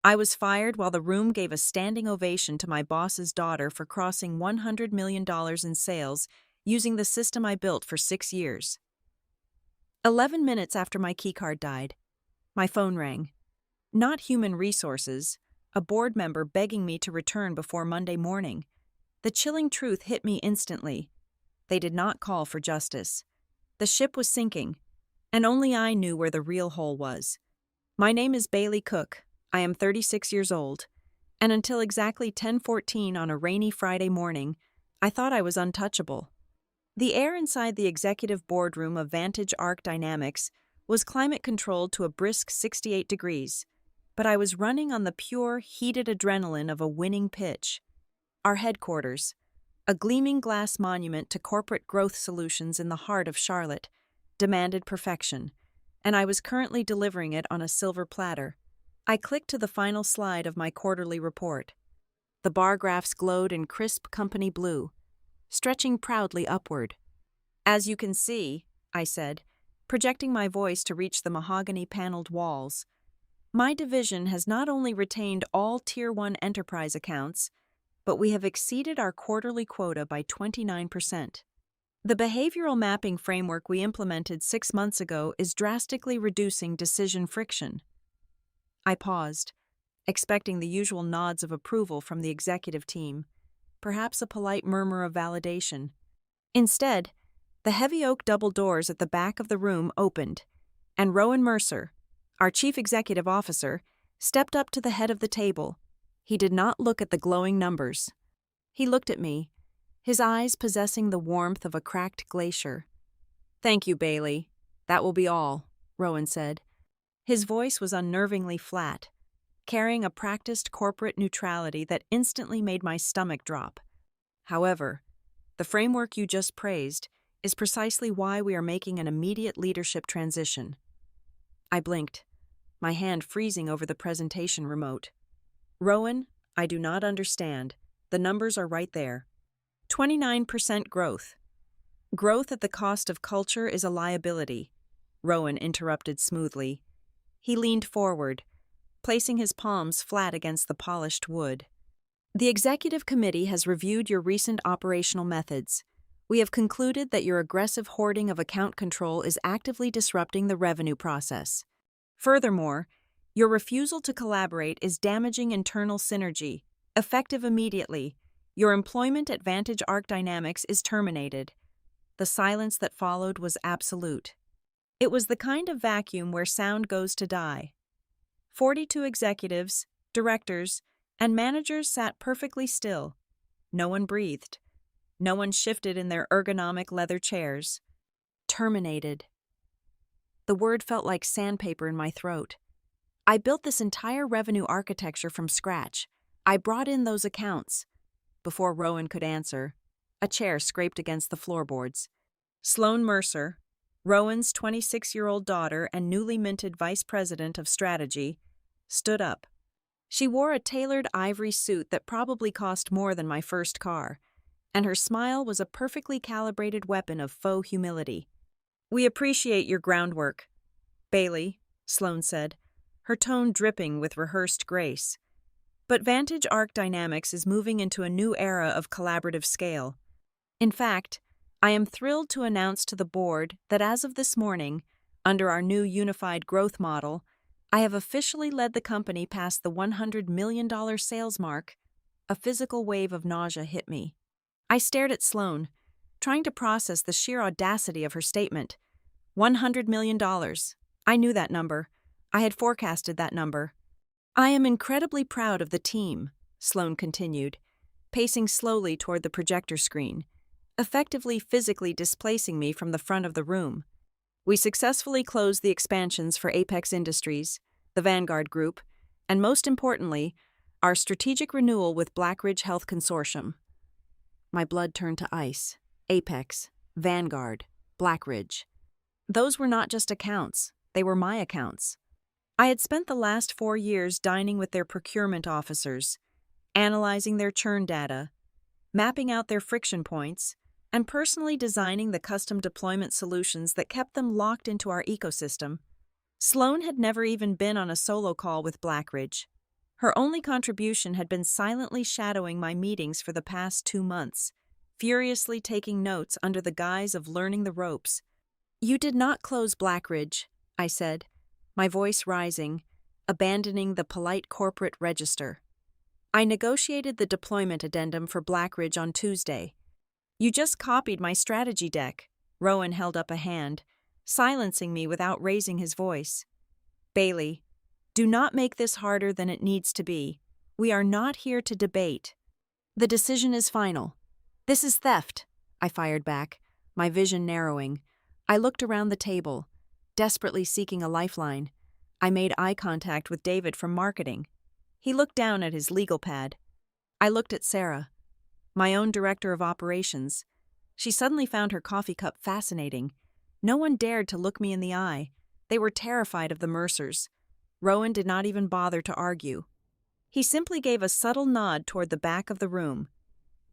I was fired while the room gave a standing ovation to my boss's daughter for crossing $100 million in sales using the system I built for 6 years. 11 minutes after my keycard died, my phone rang. Not human resources, a board member begging me to return before Monday morning. The chilling truth hit me instantly. They did not call for justice. The ship was sinking, and only I knew where the real hole was. My name is Bailey Cook. I am 36 years old, and until exactly 10:14 on a rainy Friday morning, I thought I was untouchable. The air inside the executive boardroom of Vantage Arc Dynamics was climate-controlled to a brisk 68 degrees, but I was running on the pure, heated adrenaline of a winning pitch. Our headquarters, a gleaming glass monument to corporate growth solutions in the heart of Charlotte, demanded perfection, and I was currently delivering it on a silver platter. I clicked to the final slide of my quarterly report. The bar graphs glowed in crisp company blue, stretching proudly upward. "As you can see," I said, projecting my voice to reach the mahogany-paneled walls, "my division has not only retained all Tier 1 enterprise accounts, but we have exceeded our quarterly quota by 29%. The behavioral mapping framework we implemented 6 months ago is drastically reducing decision friction." I paused, expecting the usual nods of approval from the executive team, perhaps a polite murmur of validation. Instead, the heavy oak double doors at the back of the room opened, and Rowan Mercer, our chief executive officer, stepped up to the head of the table. He did not look at the glowing numbers. He looked at me, his eyes possessing the warmth of a cracked glacier. "Thank you, Bailey. That will be all," Rowan said. His voice was unnervingly flat, carrying a practiced corporate neutrality that instantly made my stomach drop. "However, the framework you just praised is precisely why we are making an immediate leadership transition." I blinked, my hand freezing over the presentation remote. "Rowan, I do not understand. The numbers are right there. 29% growth. Growth at the cost of culture is a liability," Rowan interrupted smoothly. He leaned forward, placing his palms flat against the polished wood. "The executive committee has reviewed your recent operational methods. We have concluded that your aggressive hoarding of account control is actively disrupting the revenue process. Furthermore, your refusal to collaborate is damaging internal synergy. Effective immediately, your employment at Vantage Arc Dynamics is terminated." The silence that followed was absolute. It was the kind of vacuum where sound goes to die. 42 executives, directors, and managers sat perfectly still. No one breathed. No one shifted in their ergonomic leather chairs. Terminated. The word felt like sandpaper in my throat. I built this entire revenue architecture from scratch. I brought in those accounts. Before Rowan could answer, a chair scraped against the floorboards. Sloan Mercer, Rowan's 26-year-old daughter and newly minted vice president of strategy, stood up. She wore a tailored ivory suit that probably cost more than my first car, and her smile was a perfectly calibrated weapon of faux humility. "We appreciate your groundwork, Bailey," Sloan said, her tone dripping with rehearsed grace. "But Vantage Arc Dynamics is moving into a new era of collaborative scale. In fact, I am thrilled to announce to the board that as of this morning, under our new unified growth model, I have officially led the company past the $100 million sales mark." A physical wave of nausea hit me. I stared at Sloan, trying to process the sheer audacity of her statement. $100 million. I knew that number. I had forecasted that number. "I am incredibly proud of the team," Sloan continued, pacing slowly toward the projector screen, effectively physically displacing me from the front of the room. "We successfully closed the expansions for Apex Industries, the Vanguard Group, and most importantly, our strategic renewal with Blackridge Health Consortium." My blood turned to ice. Apex, Vanguard, Blackridge. Those were not just accounts, they were my accounts. I had spent the last 4 years dining with their procurement officers, analyzing their churn data, mapping out their friction points, and personally designing the custom deployment solutions that kept them locked into our ecosystem. Sloan had never even been on a solo call with Blackridge. Her only contribution had been silently shadowing my meetings for the past 2 months, furiously taking notes under the guise of learning the ropes. "You did not close Blackridge," I said, my voice rising, abandoning the polite corporate register. "I negotiated the deployment addendum for Blackridge on Tuesday." "You just copied my strategy deck." Rowan held up a hand, silencing me without raising his voice. "Bailey, do not make this harder than it needs to be. We are not here to debate. The decision is final." "This is theft," I fired back, my vision narrowing. I looked around the table, desperately seeking a lifeline. I made eye contact with David from marketing. He looked down at his legal pad. I looked at Sarah, my own director of operations. She suddenly found her coffee cup fascinating. No one dared to look me in the eye. They were terrified of the Mercers. Rowan did not even bother to argue. He simply gave a subtle nod toward the back of the room.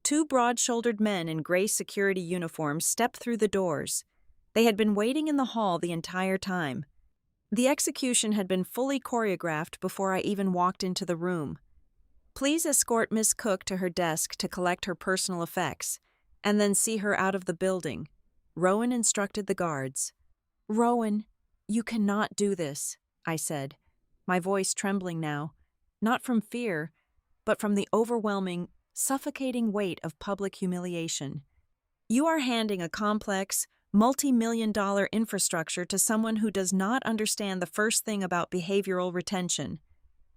Two broad-shouldered men in gray security uniforms stepped through the doors. They had been waiting in the hall the entire time. The execution had been fully choreographed before I even walked into the room. "Please escort Miss Cook to her desk to collect her personal effects, and then see her out of the building," Rowan instructed the guards. "Rowan, you cannot do this," I said, my voice trembling now, not from fear, but from the overwhelming, suffocating weight of public humiliation. "You are handing a complex, multi-million-dollar infrastructure to someone who does not understand the first thing about behavioral retention."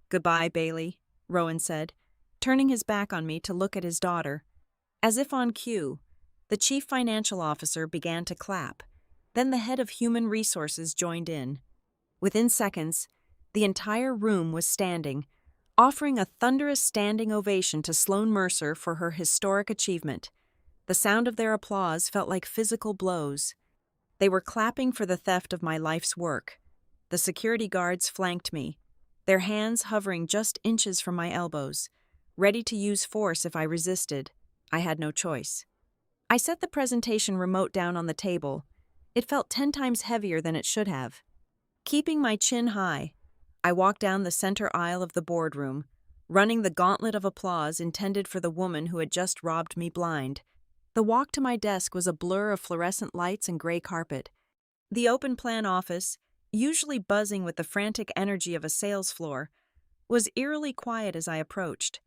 "Goodbye, Bailey," Rowan said, turning his back on me to look at his daughter. As if on cue, the chief financial officer began to clap. Then the head of human resources joined in. Within seconds, the entire room was standing, offering a thunderous standing ovation to Sloan Mercer for her historic achievement. The sound of their applause felt like physical blows. They were clapping for the theft of my life's work. The security guards flanked me, their hands hovering just inches from my elbows, ready to use force if I resisted. I had no choice. I set the presentation remote down on the table. It felt 10 times heavier than it should have. Keeping my chin high, I walked down the center aisle of the boardroom, running the gauntlet of applause intended for the woman who had just robbed me blind. The walk to my desk was a blur of fluorescent lights and gray carpet. The open-plan office, usually buzzing with the frantic energy of a sales floor, was eerily quiet as I approached.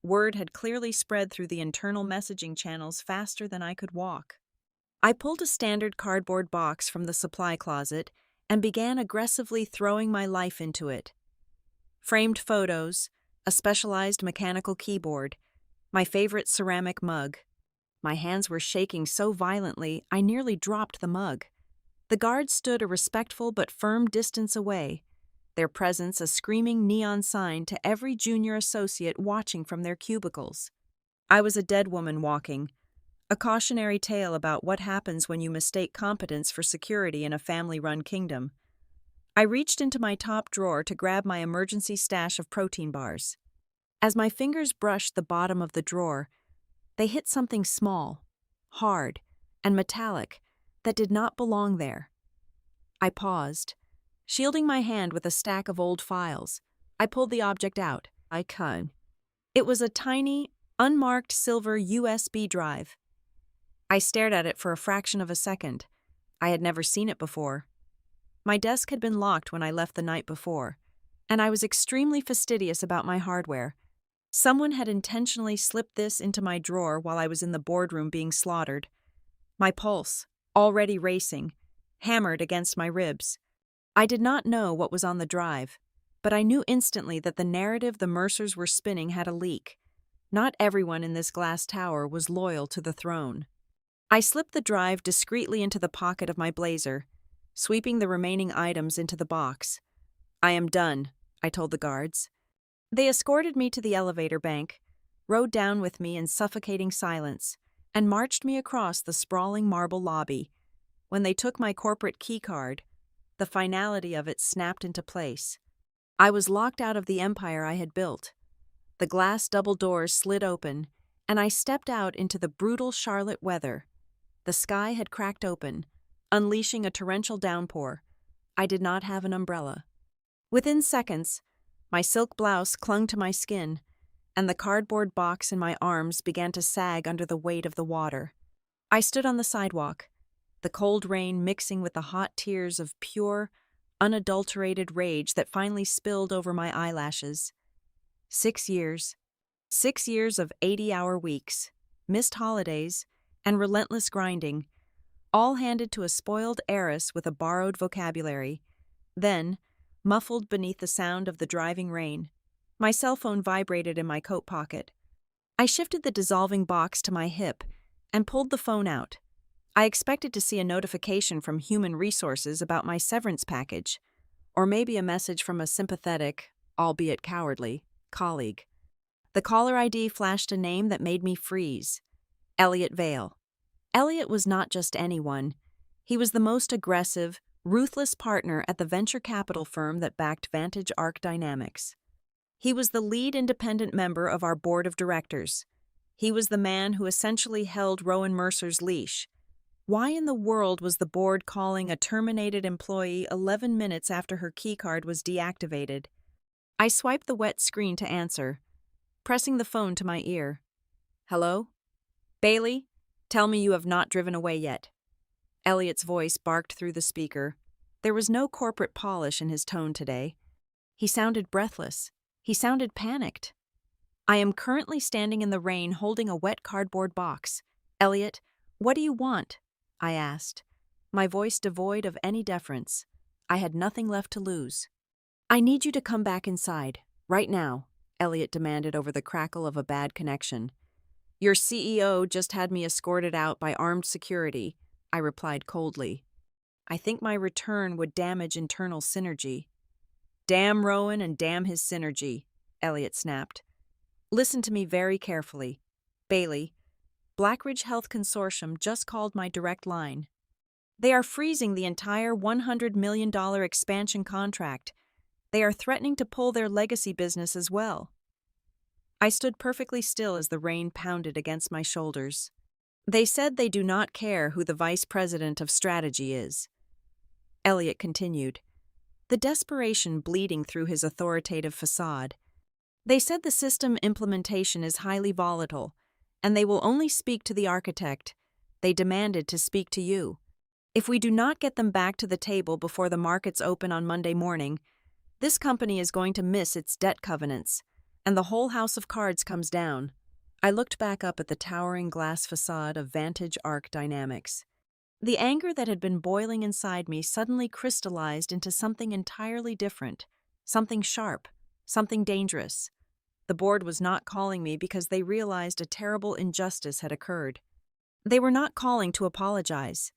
Word had clearly spread through the internal messaging channels faster than I could walk. I pulled a standard cardboard box from the supply closet and began aggressively throwing my life into it. Framed photos, a specialized mechanical keyboard, my favorite ceramic mug. My hands were shaking so violently I nearly dropped the mug. The guards stood a respectful but firm distance away, their presence a screaming neon sign to every junior associate watching from their cubicles. I was a dead woman walking, a cautionary tale about what happens when you mistake competence for security in a family-run kingdom. I reached into my top drawer to grab my emergency stash of protein bars. As my fingers brushed the bottom of the drawer, they hit something small, hard, and metallic that did not belong there. I paused, shielding my hand with a stack of old files. I pulled the object out. It was a tiny, unmarked silver USB drive. I stared at it for a fraction of a second. I had never seen it before. My desk had been locked when I left the night before, and I was extremely fastidious about my hardware. Someone had intentionally slipped this into my drawer while I was in the boardroom being slaughtered. My pulse, already racing, hammered against my ribs. I did not know what was on the drive, but I knew instantly that the narrative the Mercers were spinning had a leak. Not everyone in this glass tower was loyal to the throne. I slipped the drive discreetly into the pocket of my blazer, sweeping the remaining items into the box. "I am done," I told the guards. They escorted me to the elevator bank, rode down with me in suffocating silence, and marched me across the sprawling marble lobby. When they took my corporate keycard, the finality of it snapped into place. I was locked out of the empire I had built. The glass double doors slid open, and I stepped out into the brutal Charlotte weather. The sky had cracked open, unleashing a torrential downpour. I did not have an umbrella. Within seconds, My silk blouse clung to my skin, and the cardboard box in my arms began to sag under the weight of the water. I stood on the sidewalk, the cold rain mixing with the hot tears of pure, unadulterated rage that finally spilled over my eyelashes. 6 years. 6 years of 80-hour weeks, missed holidays, and relentless grinding, all handed to a spoiled heiress with a borrowed vocabulary. Then, muffled beneath the sound of the driving rain, my cell phone vibrated in my coat pocket. I shifted the dissolving box to my hip and pulled the phone out. I expected to see a notification from Human Resources about my severance package, or maybe a message from a sympathetic, albeit cowardly, colleague. The caller ID flashed a name that made me freeze. Elliot Vale. Elliot was not just anyone. He was the most aggressive, ruthless partner at the venture capital firm that backed Vantage Arc Dynamics. He was the lead independent member of our board of directors. He was the man who essentially held Rowan Mercer's leash. Why in the world was the board calling a terminated employee 11 minutes after her keycard was deactivated? I swiped the wet screen to answer, pressing the phone to my ear. Hello? Bailey, tell me you have not driven away yet. Elliot's voice barked through the speaker. There was no corporate polish in his tone today. He sounded breathless. He sounded panicked. I am currently standing in the rain holding a wet cardboard box. Elliot, what do you want? I asked, my voice devoid of any deference. I had nothing left to lose. I need you to come back inside, right now, Elliot demanded over the crackle of a bad connection. Your CEO just had me escorted out by armed security, I replied coldly. I think my return would damage internal synergy. Damn Rowan and damn his synergy, Elliot snapped. Listen to me very carefully. Bailey, Blackridge Health Consortium just called my direct line. They are freezing the entire $100 million expansion contract. They are threatening to pull their legacy business as well. I stood perfectly still as the rain pounded against my shoulders. They said they do not care who the vice president of strategy is. Elliot continued, the desperation bleeding through his authoritative facade. They said the system implementation is highly volatile, and they will only speak to the architect. They demanded to speak to you. If we do not get them back to the table before the markets open on Monday morning, this company is going to miss its debt covenants, and the whole house of cards comes down. I looked back up at the towering glass facade of Vantage Arc Dynamics. The anger that had been boiling inside me suddenly crystallized into something entirely different, something sharp, something dangerous. The board was not calling me because they realized a terrible injustice had occurred. They were not calling to apologize.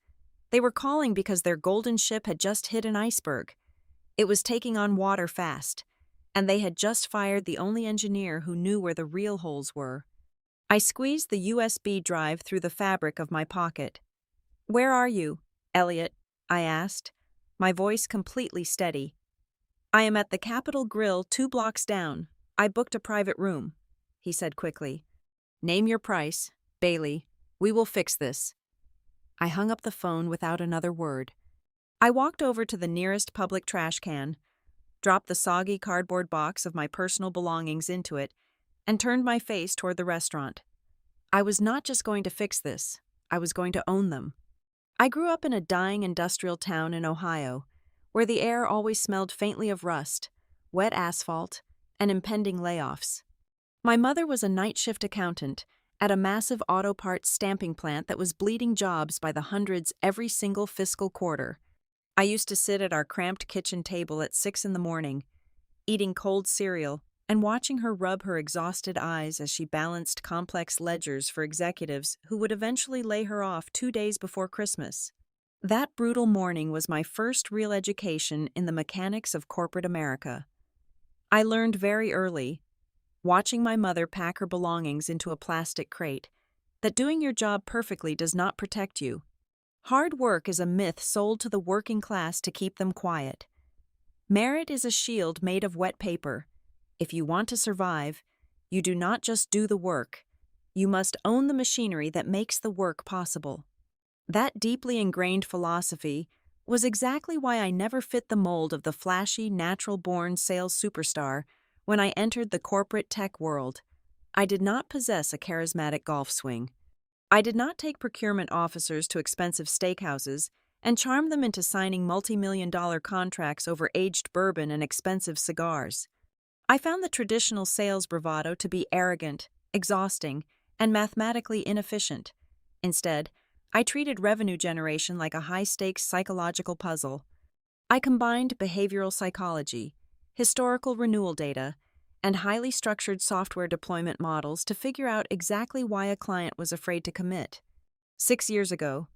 They were calling because their golden ship had just hit an iceberg. It was taking on water fast, and they had just fired the only engineer who knew where the real holes were. I squeezed the USB drive through the fabric of my pocket. Where are you, Elliot? I asked, my voice completely steady. I am at the Capitol Grill 2 blocks down. I booked a private room, he said quickly. Name your price, Bailey. We will fix this. I hung up the phone without another word. I walked over to the nearest public trash can, dropped the soggy cardboard box of my personal belongings into it, and turned my face toward the restaurant. I was not just going to fix this, I was going to own them. I grew up in a dying industrial town in Ohio, where the air always smelled faintly of rust, wet asphalt, and impending layoffs. My mother was a night shift accountant at a massive auto parts stamping plant that was bleeding jobs by the hundreds every single fiscal quarter. I used to sit at our cramped kitchen table at 6 a.m, eating cold cereal and watching her rub her exhausted eyes as she balanced complex ledgers for executives who would eventually lay her off 2 days before Christmas. That brutal morning was my first real education in the mechanics of corporate America. I learned very early, watching my mother pack her belongings into a plastic crate, that doing your job perfectly does not protect you. Hard work is a myth sold to the working class to keep them quiet. Merit is a shield made of wet paper. If you want to survive, you do not just do the work. You must own the machinery that makes the work possible. That deeply ingrained philosophy was exactly why I never fit the mold of the flashy, natural-born sales superstar When I entered the corporate tech world, I did not possess a charismatic golf swing. I did not take procurement officers to expensive steakhouses and charm them into signing multi-million-dollar contracts over aged bourbon and expensive cigars. I found the traditional sales bravado to be arrogant, exhausting, and mathematically inefficient. Instead, I treated revenue generation like a high-stakes psychological puzzle. I combined behavioral psychology, historical renewal data, and highly structured software deployment models to figure out exactly why a client was afraid to commit. 6 years ago,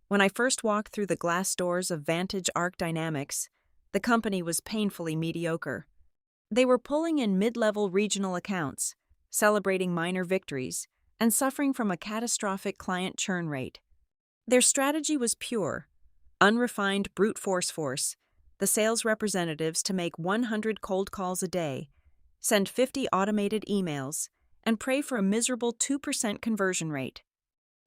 when I first walked through the glass doors of Vantage Arc Dynamics, the company was painfully mediocre. They were pulling in mid-level regional accounts, celebrating minor victories, and suffering from a catastrophic client churn rate. Their strategy was pure, unrefined brute force, the sales representatives to make 100 cold calls a day, send 50 automated emails, and pray for a miserable 2% conversion rate.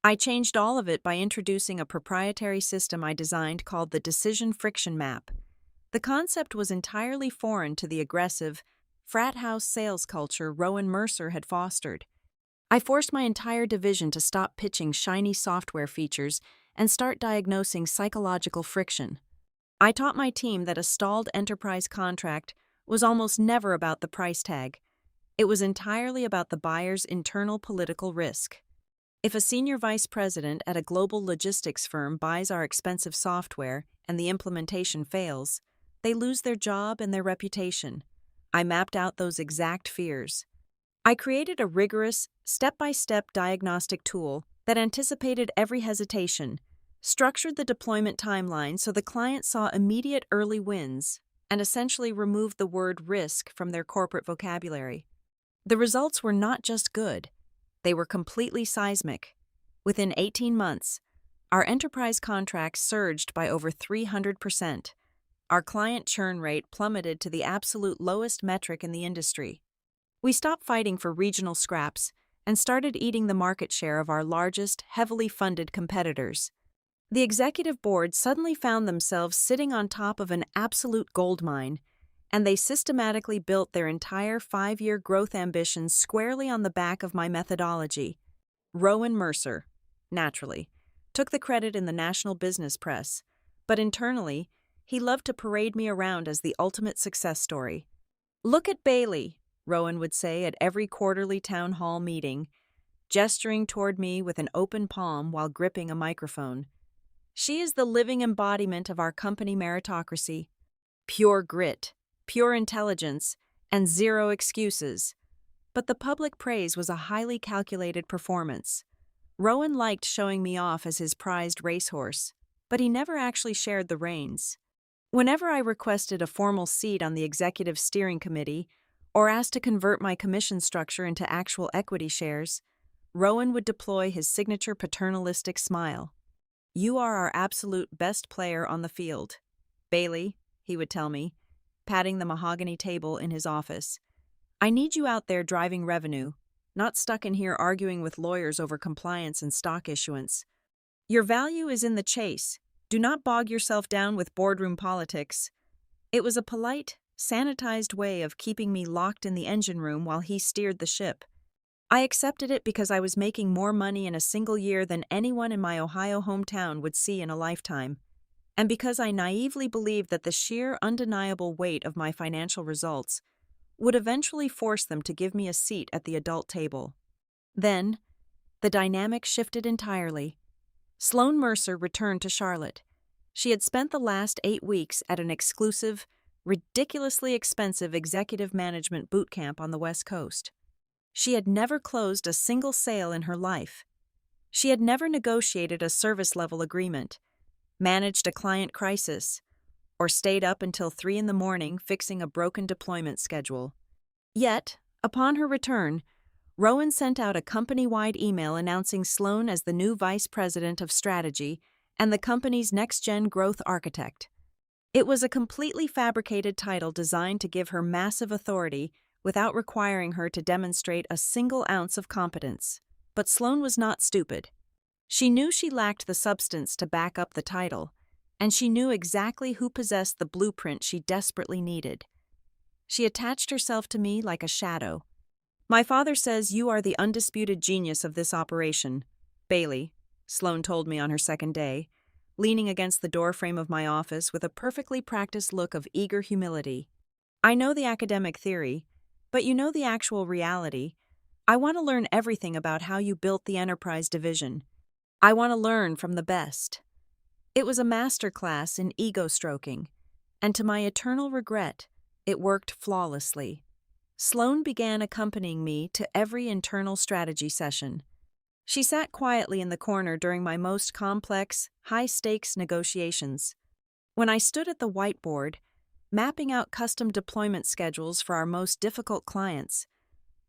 I changed all of it by introducing a proprietary system I designed called the Decision Friction Map. The concept was entirely foreign to the aggressive, frat house sales culture Rowan Mercer had fostered. I forced my entire division to stop pitching shiny software features and start diagnosing psychological friction. I taught my team that a stalled enterprise contract was almost never about the price tag. It was entirely about the buyer's internal political risk. If a senior vice president at a global logistics firm buys our expensive software and the implementation fails, they lose their job and their reputation. I mapped out those exact fears. I created a rigorous, step-by-step diagnostic tool that anticipated every hesitation, structured the deployment timeline so the client saw immediate early wins, and essentially removed the word risk from their corporate vocabulary. The results were not just good, they were completely seismic. Within 18 months, our enterprise contracts surged by over 300%. Our client churn rate plummeted to the absolute lowest metric in the industry. We stopped fighting for regional scraps and started eating the market share of our largest, heavily funded competitors. The executive board suddenly found themselves sitting on top of an absolute goldmine, and they systematically built their entire 5-year growth ambitions squarely on the back of my methodology. Rowan Mercer, naturally, took the credit in the national business press, but internally, he loved to parade me around as the ultimate success story. "Look at Bailey," Rowan would say at every quarterly town hall meeting, gesturing toward me with an open palm while gripping a microphone. "She is the living embodiment of our company meritocracy. Pure grit, pure intelligence, and zero excuses." But the public praise was a highly calculated performance. Rowan liked showing me off as his prized racehorse, but he never actually shared the reins. Whenever I requested a formal seat on the executive steering committee or asked to convert my commission structure into actual equity shares, Rowan would deploy his signature paternalistic smile. "You are our absolute best player on the field, Bailey," he would tell me, patting the mahogany table in his office. "I need you out there driving revenue, not stuck in here arguing with lawyers over compliance and stock issuance. Your value is in the chase. Do not bog yourself down with boardroom politics." It was a polite, sanitized way of keeping me locked in the engine room while he steered the ship. I accepted it because I was making more money in a single year than anyone in my Ohio hometown would see in a lifetime, and because I naively believed that the sheer undeniable weight of my financial results would eventually force them to give me a seat at the adult table. Then, the dynamic shifted entirely. Sloan Mercer returned to Charlotte. She had spent the last 8 weeks at an exclusive, ridiculously expensive executive management boot camp on the West Coast. She had never closed a single sale in her life. She had never negotiated a service-level agreement, managed a client crisis, or stayed up until 3 a.m. fixing a broken deployment schedule. Yet, upon her return, Rowan sent out a company-wide email announcing Sloan as the new vice president of strategy and the company's next-gen growth architect. It was a completely fabricated title designed to give her massive authority without requiring her to demonstrate a single ounce of competence. But Sloan was not stupid. She knew she lacked the substance to back up the title, and she knew exactly who possessed the blueprint she desperately needed. She attached herself to me like a shadow. "My father says you are the undisputed genius of this operation, Bailey," Sloane told me on her second day, leaning against the doorframe of my office with a perfectly practiced look of eager humility. "I know the academic theory, but you know the actual reality. I want to learn everything about how you built the enterprise division. I want to learn from the best." It was a master class in ego stroking, and to my eternal regret, it worked flawlessly. Sloane began accompanying me to every internal strategy session. She sat quietly in the corner during my most complex, high-stakes negotiations. When I stood at the whiteboard, mapping out custom deployment schedules for our most difficult clients,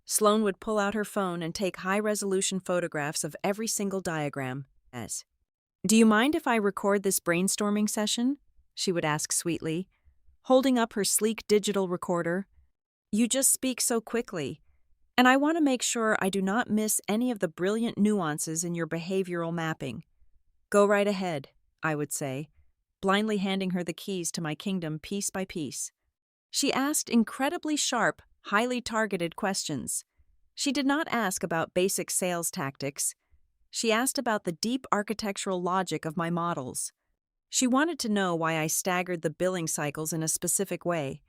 Sloane would pull out her phone and take high-resolution photographs of every single diagram. "Do you mind if I record this brainstorming session?" she would ask sweetly, holding up her sleek digital recorder. "You just speak so quickly, and I want to make sure I do not miss any of the brilliant nuances in your behavioral mapping." "Go right ahead," I would say, blindly handing her the keys to my kingdom piece by piece. She asked incredibly sharp, highly targeted questions. She did not ask about basic sales tactics. She asked about the deep architectural logic of my models. She wanted to know why I staggered the billing cycles in a specific way,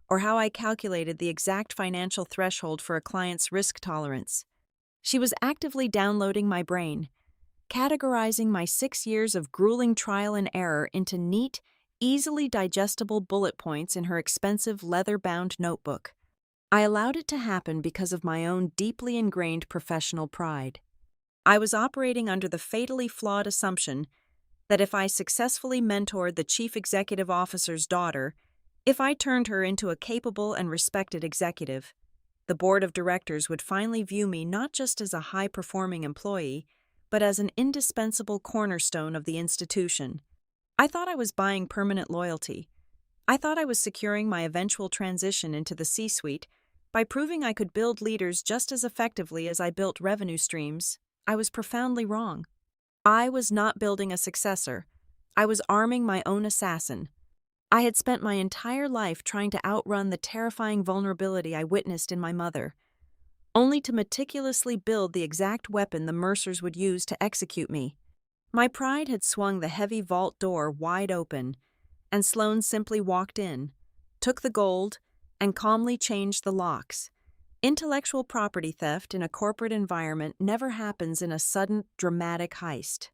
or how I calculated the exact financial threshold for a client's risk tolerance. She was actively downloading my brain, categorizing my 6 years of grueling trial and error into neat, easily digestible bullet points in her expensive leather-bound notebook. I allowed it to happen because of my own deeply ingrained professional pride. I was operating under the fatally flawed assumption that if I successfully mentored the chief executive officer's daughter, if I turned her into a capable and respected executive, the board of directors would finally view me not just as a high-performing employee, but as an indispensable cornerstone of the institution. I thought I was buying permanent loyalty. I thought I was securing my eventual transition into the C-suite by proving I could build leaders just as effectively as I built revenue streams. I was profoundly wrong. I was not building a successor. I was arming my own assassin. I had spent my entire life trying to outrun the terrifying vulnerability I witnessed in my mother, only to meticulously build the exact weapon the Mercers would use to execute me. My pride had swung the heavy vault door wide open, and Sloane simply walked in, took the gold, and calmly changed the locks. Intellectual property theft in a corporate environment never happens in a sudden, dramatic heist.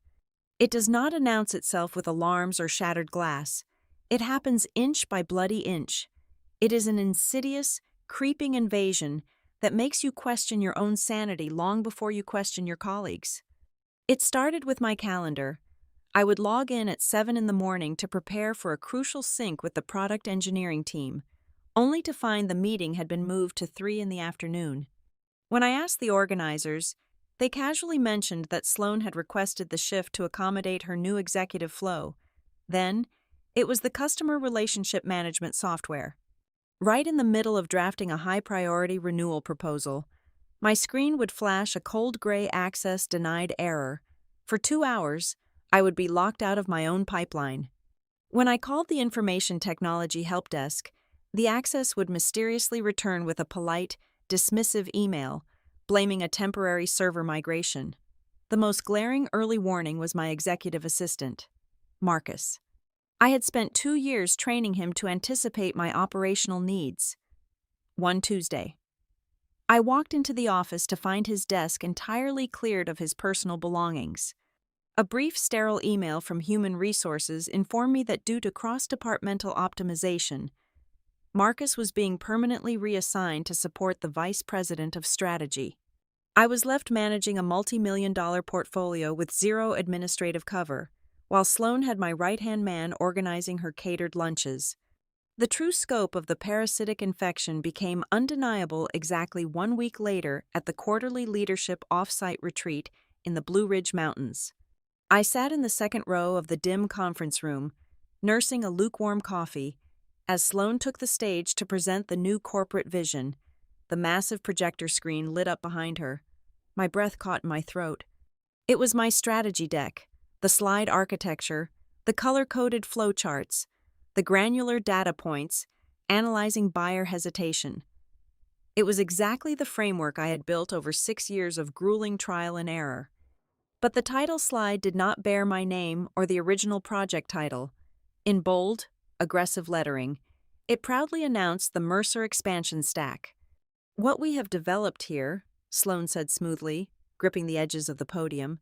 It does not announce itself with alarms or shattered glass. It happens inch by bloody inch. It is an insidious, creeping invasion that makes you question your own sanity long before you question your colleagues'. It started with my calendar. I would log in at 7 in the morning to prepare for a crucial sync with the product engineering team, only to find the meeting had been moved to 3 in the afternoon. When I asked the organizers, they casually mentioned that Sloane had requested the shift to accommodate her new executive flow. Then, it was the customer relationship management software. Right in the middle of drafting a high-priority renewal proposal, my screen would flash a cold gray access denied error. For 2 hours, I would be locked out of my own pipeline. When I called the information technology help desk, the access would mysteriously return with a polite, dismissive email, blaming a temporary server migration. The most glaring early warning was my executive assistant, Marcus. I had spent 2 years training him to anticipate my operational needs. One Tuesday, I walked into the office to find his desk entirely cleared of his personal belongings. A brief sterile email from Human Resources informed me that due to cross-departmental optimization, Marcus was being permanently reassigned to support the Vice President of Strategy. I was left managing a multi-million-dollar portfolio with zero administrative cover, while Sloane had my right-hand man organizing her catered lunches. The true scope of the parasitic infection became undeniable exactly 1 week later at the quarterly leadership off-site retreat in the Blue Ridge Mountains. I sat in the second row of the dim conference room, nursing a lukewarm coffee, as Sloane took the stage to present the new corporate vision. The massive projector screen lit up behind her. My breath caught in my throat. It was my strategy deck, the slide architecture, the color-coded flowcharts, the granular data points, Analyzing Buyer Hesitation. It was exactly the framework I had built over 6 years of grueling trial and error. But the title slide did not bear my name or the original project title. In bold, aggressive lettering, it proudly announced the Mercer expansion stack. "What we have developed here," Sloan said smoothly, gripping the edges of the podium,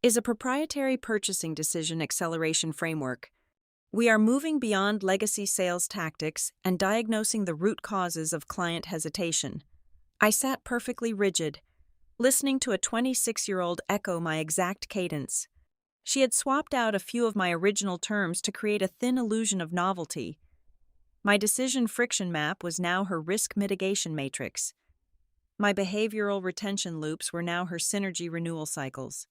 "is a proprietary purchasing decision acceleration framework. We are moving beyond legacy sales tactics and diagnosing the root causes of client hesitation." I sat perfectly rigid, listening to a 26-year-old echo my exact cadence. She had swapped out a few of my original terms to create a thin illusion of novelty. My decision friction map was now her risk mitigation matrix. My behavioral retention loops were now her synergy renewal cycles.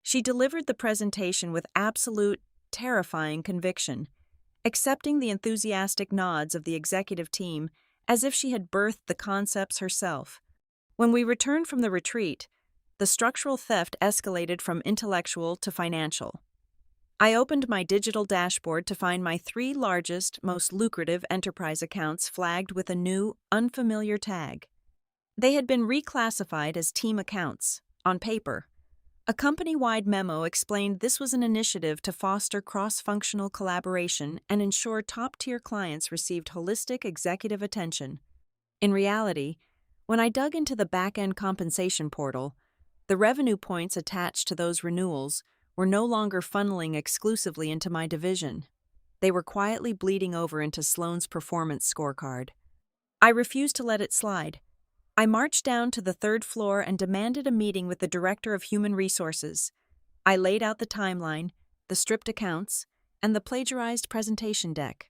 She delivered the presentation with absolute, terrifying conviction, accepting the enthusiastic nods of the executive team as if she had birthed the concepts herself. When we returned from the retreat, the structural theft escalated from intellectual to financial. I opened my digital dashboard to find my 3 largest, most lucrative enterprise accounts flagged with a new, unfamiliar tag. They had been reclassified as team accounts, on paper. A company-wide memo explained this was an initiative to foster cross-functional collaboration and ensure top-tier clients received holistic executive attention. In reality, when I dug into the back-end compensation portal, the revenue points attached to those renewals were no longer funneling exclusively into my division. They were quietly bleeding over into Sloan's performance scorecard. I refused to let it slide. I marched down to the 3rd floor and demanded a meeting with the Director of Human Resources. I laid out the timeline, the stripped accounts, and the plagiarized presentation deck.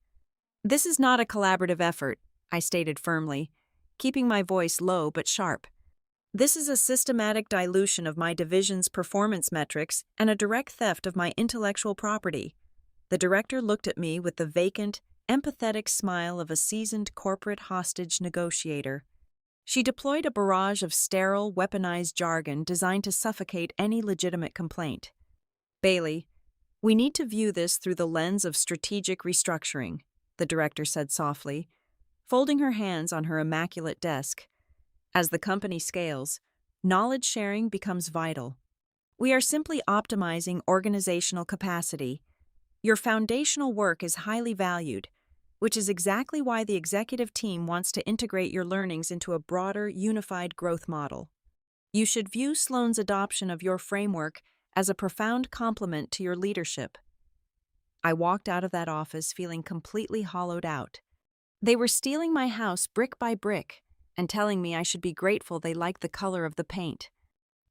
"This is not a collaborative effort," I stated firmly, keeping my voice low but sharp. "This is a systematic dilution of my division's performance metrics and a direct theft of my intellectual property." The director looked at me with the vacant, empathetic smile of a seasoned corporate hostage negotiator. She deployed a barrage of sterile, weaponized jargon designed to suffocate any legitimate complaint. "Bailey, we need to view this through the lens of strategic restructuring," the director said softly, folding her hands on her immaculate desk. "As the company scales, knowledge sharing becomes vital. We are simply optimizing organizational capacity. Your foundational work is highly valued, which is exactly why the executive team wants to integrate your learnings into a broader, unified growth model. You should view Sloan's adoption of your framework as a profound compliment to your leadership." I walked out of that office feeling completely hollowed out. They were stealing my house brick by brick and telling me I should be grateful they liked the color of the paint.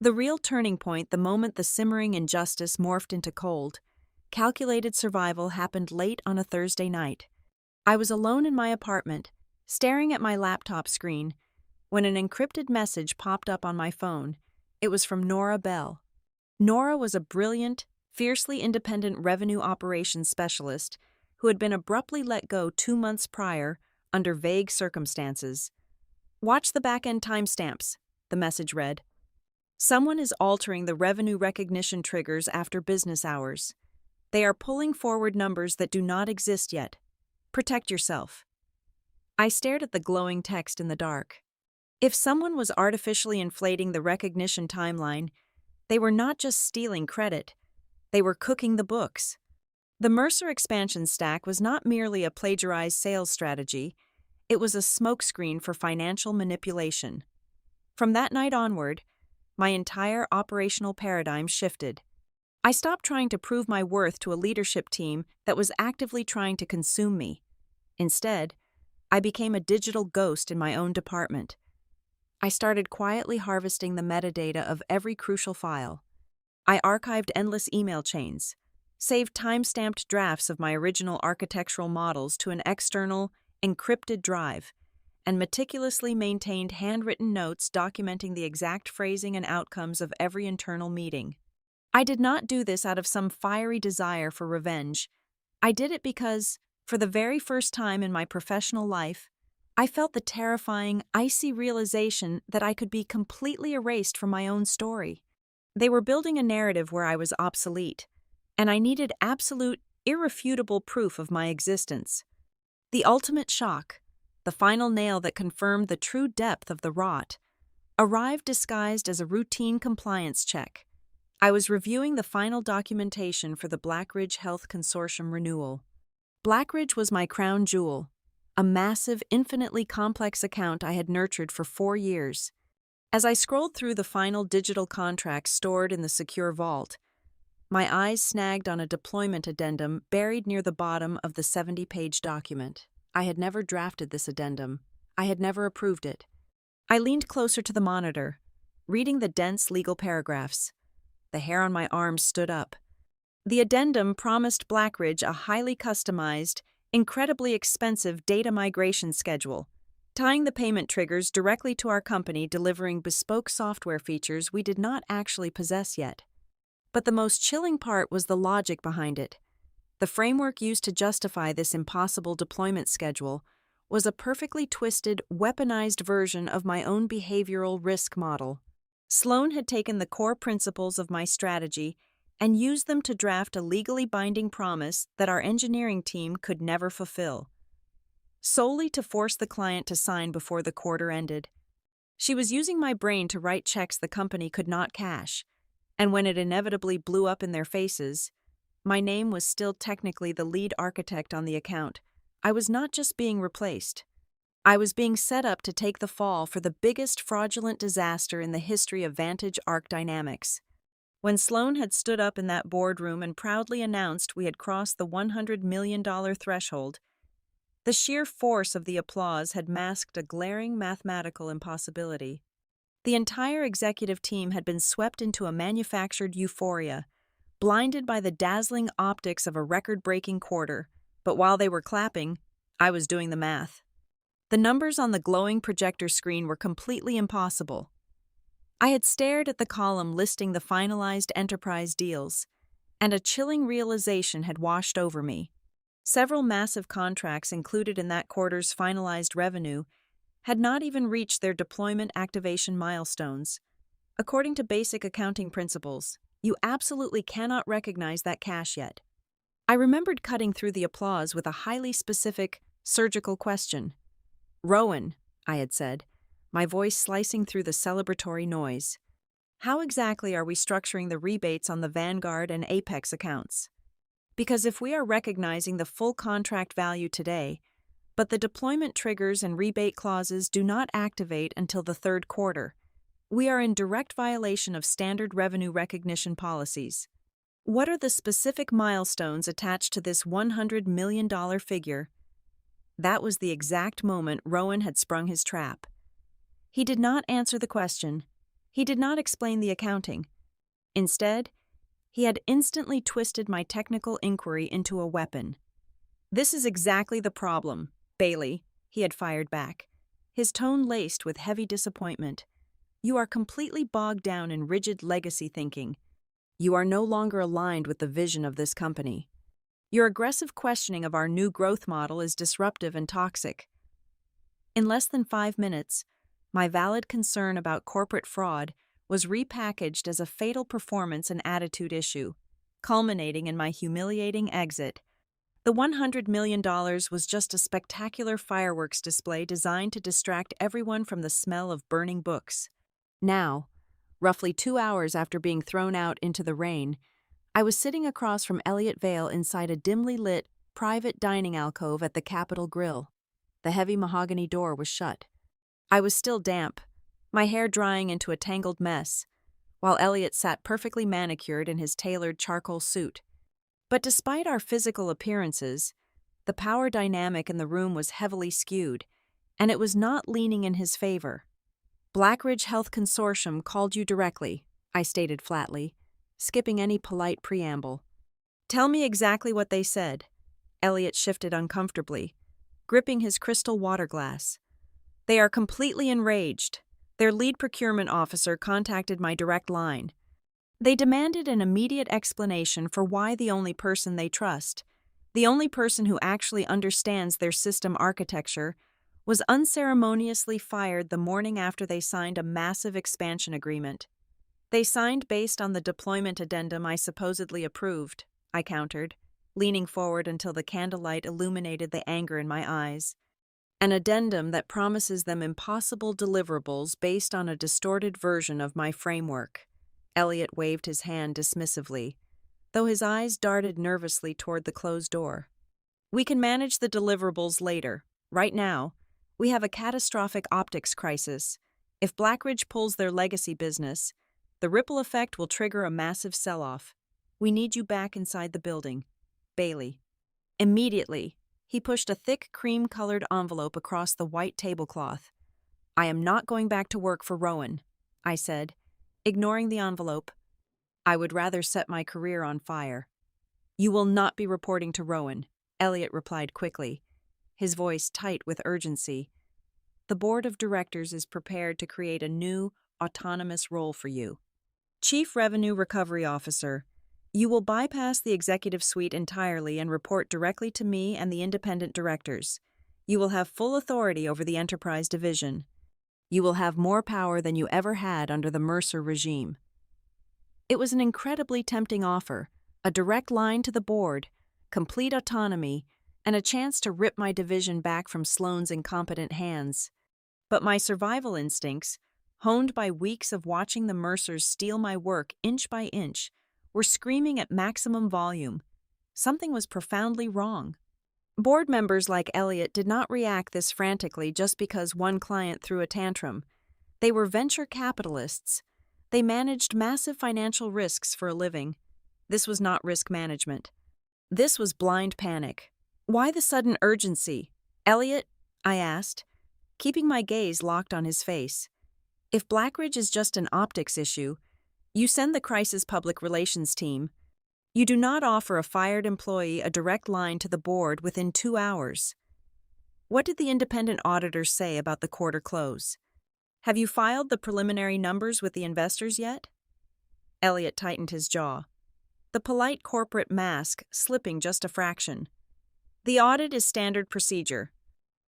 The real turning point, the moment the simmering injustice morphed into cold, calculated survival, happened late on a Thursday night. I was alone in my apartment, staring at my laptop screen, when an encrypted message popped up on my phone. It was from Nora Bell. Nora was a brilliant, fiercely independent revenue operations specialist who had been abruptly let go 2 months prior under vague circumstances. "Watch the back-end timestamps," the message read. "Someone is altering the revenue recognition triggers after business hours. They are pulling forward numbers that do not exist yet. Protect yourself." I stared at the glowing text in the dark. If someone was artificially inflating the recognition timeline, they were not just stealing credit, they were cooking the books. The Mercer expansion stack was not merely a plagiarized sales strategy, it was a smokescreen for financial manipulation. From that night onward, my entire operational paradigm shifted. I stopped trying to prove my worth to a leadership team that was actively trying to consume me. Instead, I became a digital ghost in my own department. I started quietly harvesting the metadata of every crucial file. I archived endless email chains, saved time-stamped drafts of my original architectural models to an external, encrypted drive, and meticulously maintained handwritten notes documenting the exact phrasing and outcomes of every internal meeting. I did not do this out of some fiery desire for revenge. I did it because, for the very first time in my professional life, I felt the terrifying, icy realization that I could be completely erased from my own story. They were building a narrative where I was obsolete, and I needed absolute, irrefutable proof of my existence. The ultimate shock, the final nail that confirmed the true depth of the rot, arrived disguised as a routine compliance check. I was reviewing the final documentation for the Blackridge Health Consortium renewal. Blackridge was my crown jewel, a massive, infinitely complex account I had nurtured for 4 years. As I scrolled through the final digital contracts stored in the secure vault, my eyes snagged on a deployment addendum buried near the bottom of the 70-page document. I had never drafted this addendum. I had never approved it. I leaned closer to the monitor, reading the dense legal paragraphs. The hair on my arms stood up. The addendum promised Blackridge a highly customized, incredibly expensive data migration schedule, tying the payment triggers directly to our company delivering bespoke software features we did not actually possess yet. But the most chilling part was the logic behind it. The framework used to justify this impossible deployment schedule was a perfectly twisted, weaponized version of my own behavioral risk model. Sloan had taken the core principles of my strategy and used them to draft a legally binding promise that our engineering team could never fulfill, solely to force the client to sign before the quarter ended. She was using my brain to write checks the company could not cash, and when it inevitably blew up in their faces, my name was still technically the lead architect on the account. I was not just being replaced. I was being set up to take the fall for the biggest fraudulent disaster in the history of Vantage Arc Dynamics. When Sloan had stood up in that boardroom and proudly announced we had crossed the $100 million threshold, the sheer force of the applause had masked a glaring mathematical impossibility. The entire executive team had been swept into a manufactured euphoria, blinded by the dazzling optics of a record-breaking quarter, but while they were clapping, I was doing the math. The numbers on the glowing projector screen were completely impossible. I had stared at the column listing the finalized enterprise deals, and a chilling realization had washed over me. Several massive contracts included in that quarter's finalized revenue had not even reached their deployment activation milestones. According to basic accounting principles, you absolutely cannot recognize that cash yet. I remembered cutting through the applause with a highly specific, surgical question. "Rowan," I had said, my voice slicing through the celebratory noise, "how exactly are we structuring the rebates on the Vanguard and Apex accounts? Because if we are recognizing the full contract value today, but the deployment triggers and rebate clauses do not activate until the third quarter, we are in direct violation of standard revenue recognition policies. What are the specific milestones attached to this $100 million figure?" That was the exact moment Rowan had sprung his trap. He did not answer the question. He did not explain the accounting. Instead, he had instantly twisted my technical inquiry into a weapon. "This is exactly the problem, Bailey," he had fired back, his tone laced with heavy disappointment. "You are completely bogged down in rigid legacy thinking. You are no longer aligned with the vision of this company. Your aggressive questioning of our new growth model is disruptive and toxic." In less than 5 minutes, my valid concern about corporate fraud was repackaged as a fatal performance and attitude issue, culminating in my humiliating exit. The $100 million was just a spectacular fireworks display designed to distract everyone from the smell of burning books. Now, roughly 2 hours after being thrown out into the rain, I was sitting across from Elliott Vale inside a dimly lit, private dining alcove at the Capitol Grill. The heavy mahogany door was shut. I was still damp, my hair drying into a tangled mess, while Elliott sat perfectly manicured in his tailored charcoal suit. But despite our physical appearances, the power dynamic in the room was heavily skewed, and it was not leaning in his favor. "Blackridge Health Consortium called you directly," I stated flatly, skipping any polite preamble. "Tell me exactly what they said." Elliott shifted uncomfortably, gripping his crystal water glass. "They are completely enraged. Their lead procurement officer contacted my direct line. They demanded an immediate explanation for why the only person they trust, the only person who actually understands their system architecture, was unceremoniously fired the morning after they signed a massive expansion agreement. They signed based on the deployment addendum I supposedly approved," I countered, leaning forward until the candlelight illuminated the anger in my eyes. An addendum that promises them impossible deliverables based on a distorted version of my framework. Elliot waved his hand dismissively, though his eyes darted nervously toward the closed door. We can manage the deliverables later. Right now, we have a catastrophic optics crisis. If Blackridge pulls their legacy business, the ripple effect will trigger a massive sell-off. We need you back inside the building. Bailey. Immediately, he pushed a thick cream-colored envelope across the white tablecloth. I am not going back to work for Rowan, I said, ignoring the envelope. I would rather set my career on fire. You will not be reporting to Rowan, Elliot replied quickly, his voice tight with urgency. The board of directors is prepared to create a new, autonomous role for you. Chief Revenue Recovery Officer. You will bypass the executive suite entirely and report directly to me and the independent directors. You will have full authority over the enterprise division. You will have more power than you ever had under the Mercer regime. It was an incredibly tempting offer, a direct line to the board, complete autonomy, and a chance to rip my division back from Sloane's incompetent hands. But my survival instincts, honed by weeks of watching the Mercers steal my work inch by inch, were screaming at maximum volume. Something was profoundly wrong. Board members like Elliot did not react this frantically just because one client threw a tantrum. They were venture capitalists. They managed massive financial risks for a living. This was not risk management. This was blind panic. Why the sudden urgency? Elliot, I asked, keeping my gaze locked on his face. If Blackridge is just an optics issue, you send the crisis public relations team. You do not offer a fired employee a direct line to the board within 2 hours. What did the independent auditors say about the quarter close? Have you filed the preliminary numbers with the investors yet? Elliot tightened his jaw, the polite corporate mask slipping just a fraction. The audit is standard procedure.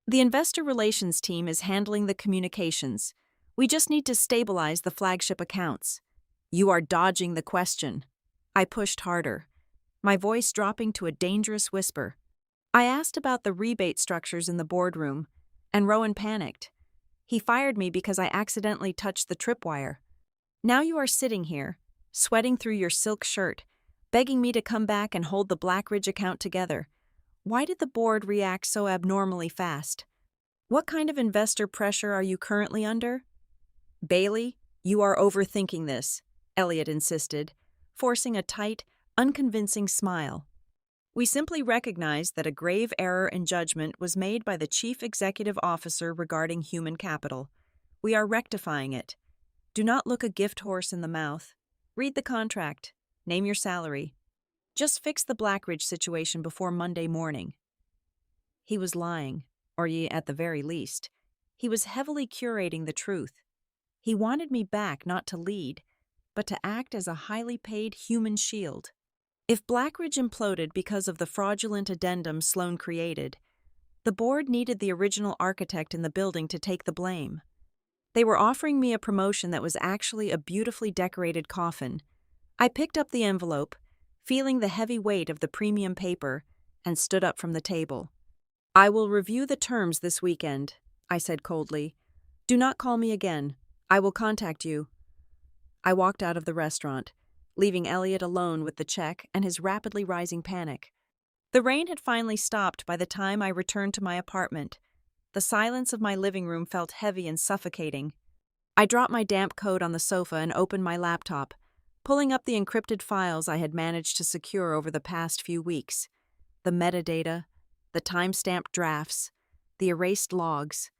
The investor relations team is handling the communications. We just need to stabilize the flagship accounts. You are dodging the question. I pushed harder, my voice dropping to a dangerous whisper. I asked about the rebate structures in the boardroom, and Rowan panicked. He fired me because I accidentally touched the tripwire. Now you are sitting here, sweating through your silk shirt, begging me to come back and hold the Blackridge account together. Why did the board react so abnormally fast? What kind of investor pressure are you currently under? Bailey, you are overthinking this, Elliot insisted, forcing a tight, unconvincing smile. We simply recognize that a grave error in judgment was made by the chief executive officer regarding human capital. We are rectifying it. Do not look a gift horse in the mouth. Read the contract. Name your salary. Just fix the Blackridge situation before Monday morning. He was lying, or at the very least, he was heavily curating the truth. He wanted me back not to lead, but to act as a highly paid human shield. If Blackridge imploded because of the fraudulent addendum Sloane created, the board needed the original architect in the building to take the blame. They were offering me a promotion that was actually a beautifully decorated coffin. I picked up the envelope, feeling the heavy weight of the premium paper, and stood up from the table. I will review the terms this weekend, I said coldly. Do not call me again. I will contact you. I walked out of the restaurant, leaving Elliot alone with the check and his rapidly rising panic. The rain had finally stopped by the time I returned to my apartment. The silence of my living room felt heavy and suffocating. I dropped my damp coat on the sofa and opened my laptop, pulling up the encrypted files I had managed to secure over the past few weeks. The metadata, the time-stamped drafts, the erased logs.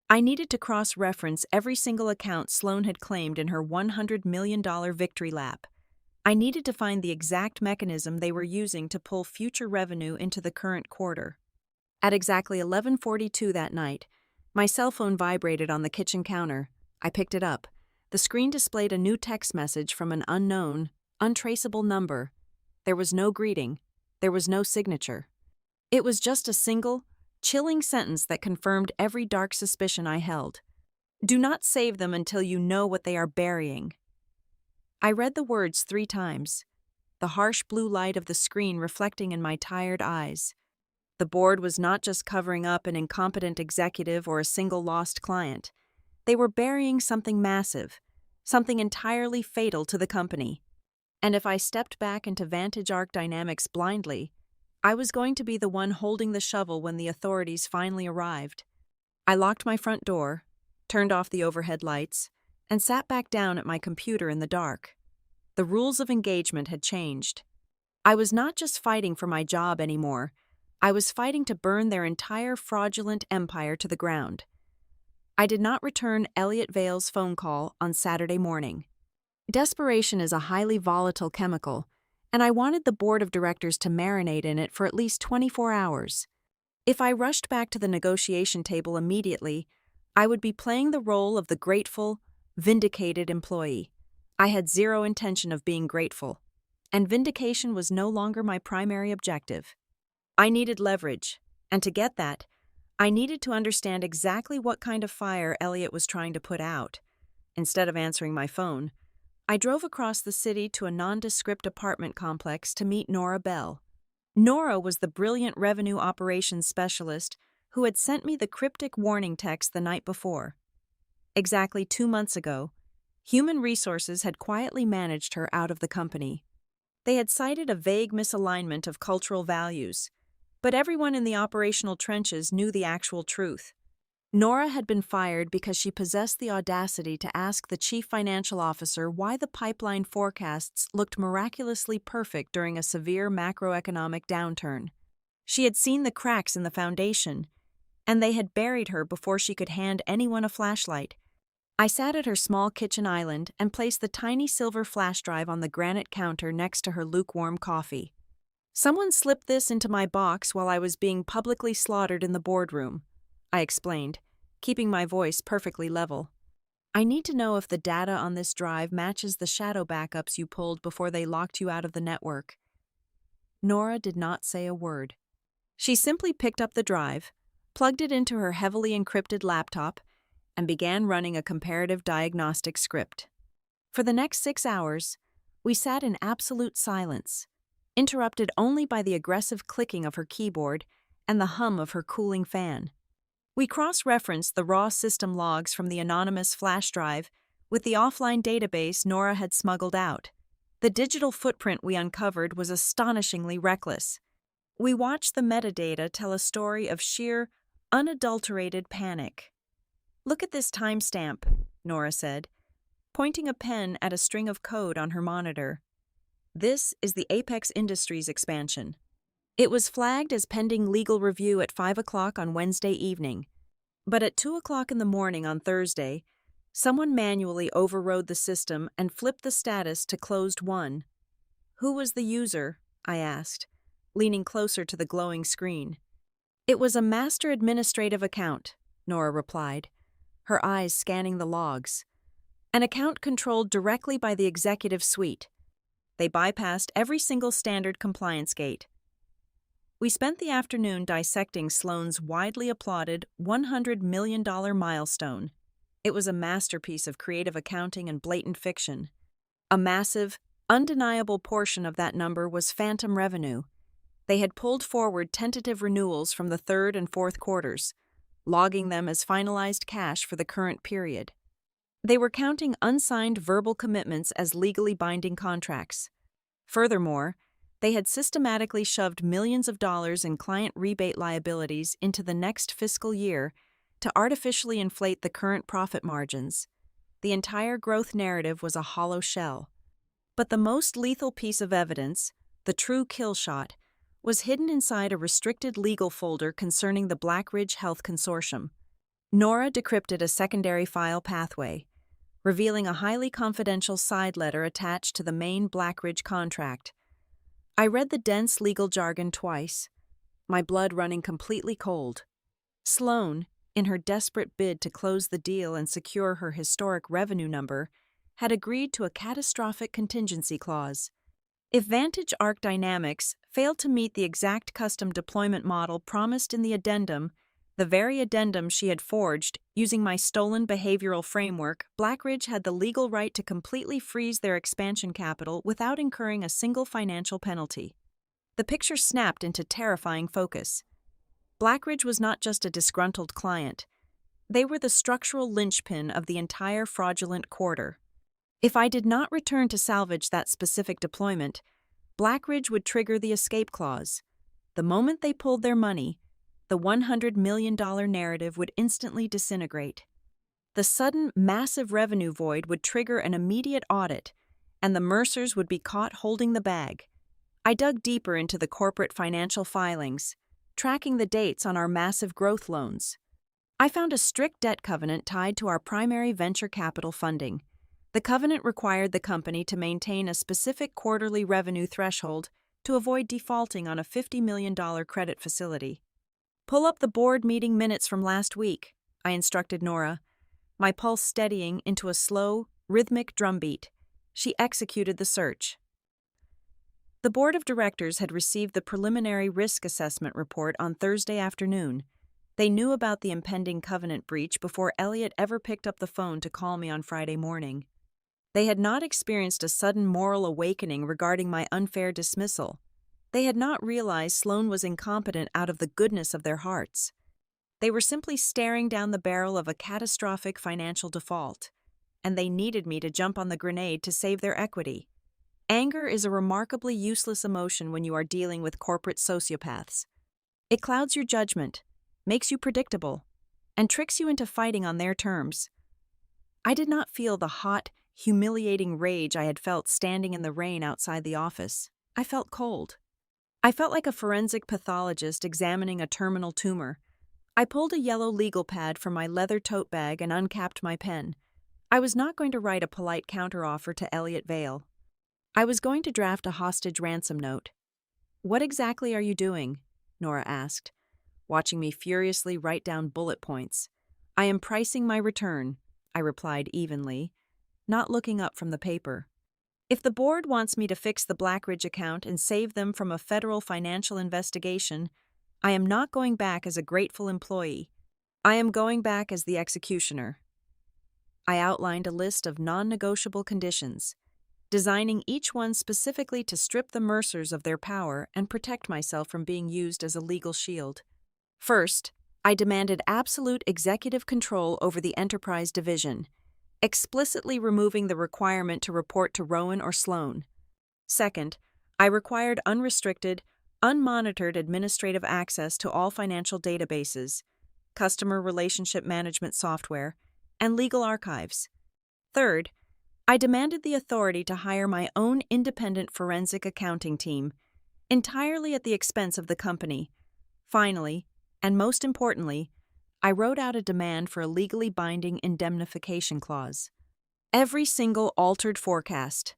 I needed to cross-reference every single account Sloane had claimed in her $100 million victory lap. I needed to find the exact mechanism they were using to pull future revenue into the current quarter. At exactly 11:42 that night, my cell phone vibrated on the kitchen counter. I picked it up. The screen displayed a new text message from an unknown, untraceable number. There was no greeting. There was no signature. It was just a single, chilling sentence that confirmed every dark suspicion I held. Do not save them until you know what they are burying. I read the words 3 times, the harsh blue light of the screen reflecting in my tired eyes. The board was not just covering up an incompetent executive or a single lost client. They were burying something massive, something entirely fatal to the company. And if I stepped back into Vantage Arc Dynamics blindly, I was going to be the one holding the shovel when the authorities finally arrived. I locked my front door, turned off the overhead lights, and sat back down at my computer in the dark. The rules of engagement had changed. I was not just fighting for my job anymore. I was fighting to burn their entire fraudulent empire to the ground. I did not return Elliot Vale's phone call on Saturday morning. Desperation is a highly volatile chemical, and I wanted the board of directors to marinate in it for at least 24 hours. If I rushed back to the negotiation table immediately, I would be playing the role of the grateful, vindicated employee. I had zero intention of being grateful, and vindication was no longer my primary objective. I needed leverage, and to get that, I needed to understand exactly what kind of fire Elliot was trying to put out. Instead of answering my phone, I drove across the city to a nondescript apartment complex to meet Nora Bell. Nora was the brilliant revenue operations specialist who had sent me the cryptic warning text the night before. Exactly 2 months ago, Human Resources had quietly managed her out of the company. They had cited a vague misalignment of cultural values, but everyone in the operational trenches knew the actual truth. Nora had been fired because she possessed the audacity to ask the chief financial officer why the pipeline forecasts looked miraculously perfect during a severe macroeconomic downturn. She had seen the cracks in the foundation, and they had buried her before she could hand anyone a flashlight. I sat at her small kitchen island and placed the tiny silver flash drive on the granite counter next to her lukewarm coffee. Someone slipped this into my box while I was being publicly slaughtered in the boardroom, I explained, keeping my voice perfectly level. I need to know if the data on this drive matches the shadow backups you pulled before they locked you out of the network. Nora did not say a word. She simply picked up the drive, plugged it into her heavily encrypted laptop, and began running a comparative diagnostic script. For the next 6 hours, we sat in absolute silence, interrupted only by the aggressive clicking of her keyboard and the hum of her cooling fan. We cross-referenced the raw system logs from the anonymous flash drive with the offline database Nora had smuggled out. The digital footprint we uncovered was astonishingly reckless. We watched the metadata tell a story of sheer, unadulterated panic. "Look at this timestamp," Nora said, pointing a pen at a string of code on her monitor. "This is the Apex Industries expansion. It was flagged as pending legal review at 5 o'clock on Wednesday evening, but at 2 o'clock in the morning on Thursday, someone manually overrode the system and flipped the status to closed 1. Who was the user?" I asked, leaning closer to the glowing screen. "It was a master administrative account," Nora replied, her eyes scanning the logs. "An account controlled directly by the executive suite. They bypassed every single standard compliance gate." We spent the afternoon dissecting Sloan's widely applauded $100 million milestone. It was a masterpiece of creative accounting and blatant fiction. A massive, undeniable portion of that number was phantom revenue. They had pulled forward tentative renewals from the third and fourth quarters, logging them as finalized cash for the current period. They were counting unsigned verbal commitments as legally binding contracts. Furthermore, they had systematically shoved millions of dollars in client rebate liabilities into the next fiscal year to artificially inflate the current profit margins. The entire growth narrative was a hollow shell. But the most lethal piece of evidence, the true kill shot, was hidden inside a restricted legal folder concerning the Blackridge Health Consortium. Nora decrypted a secondary file pathway, revealing a highly confidential side letter attached to the main Blackridge contract. I read the dense legal jargon twice, my blood running completely cold. Sloan, in her desperate bid to close the deal and secure her historic revenue number, had agreed to a catastrophic contingency clause. If Vantage Arc Dynamics failed to meet the exact custom deployment model promised in the addendum, the very addendum she had forged using my stolen behavioral framework, Blackridge had the legal right to completely freeze their expansion capital without incurring a single financial penalty. The picture snapped into terrifying focus. Blackridge was not just a disgruntled client. They were the structural linchpin of the entire fraudulent quarter. If I did not return to salvage that specific deployment, Blackridge would trigger the escape clause. The moment they pulled their money, the $100 million narrative would instantly disintegrate. The sudden, massive revenue void would trigger an immediate audit, and the Mercers would be caught holding the bag. I dug deeper into the corporate financial filings, tracking the dates on our massive growth loans. I found a strict debt covenant tied to our primary venture capital funding. The covenant required the company to maintain a specific quarterly revenue threshold to avoid defaulting on a $50 million credit facility. "Pull up the board meeting minutes from last week," I instructed Nora, my pulse steadying into a slow, rhythmic drumbeat. She executed the search. The board of directors had received the preliminary risk assessment report on Thursday afternoon. They knew about the impending covenant breach before Elliot ever picked up the phone to call me on Friday morning. They had not experienced a sudden moral awakening regarding my unfair dismissal. They had not realized Sloan was incompetent out of the goodness of their hearts. They were simply staring down the barrel of a catastrophic financial default, and they needed me to jump on the grenade to save their equity. Anger is a remarkably useless emotion when you are dealing with corporate sociopaths. It clouds your judgment, makes you predictable, and tricks you into fighting on their terms. I did not feel the hot, humiliating rage I had felt standing in the rain outside the office. I felt cold. I felt like a forensic pathologist examining a terminal tumor. I pulled a yellow legal pad from my leather tote bag and uncapped my pen. I was not going to write a polite counteroffer to Elliot Vale. I was going to draft a hostage ransom note. "What exactly are you doing?" Nora asked, watching me furiously write down bullet points. "I am pricing my return," I replied evenly, not looking up from the paper. "If the board wants me to fix the Blackridge account and save them from a federal financial investigation, I am not going back as a grateful employee. I am going back as the executioner." I outlined a list of non-negotiable conditions, designing each one specifically to strip the Mercers of their power and protect myself from being used as a legal shield. First, I demanded absolute executive control over the enterprise division, explicitly removing the requirement to report to Rowan or Sloan. Second, I required unrestricted, unmonitored administrative access to all financial databases, customer relationship management software, and legal archives. Third, I demanded the authority to hire my own independent forensic accounting team, entirely at the expense of the company. Finally, and most importantly, I wrote out a demand for a legally binding indemnification clause. Every single altered forecast,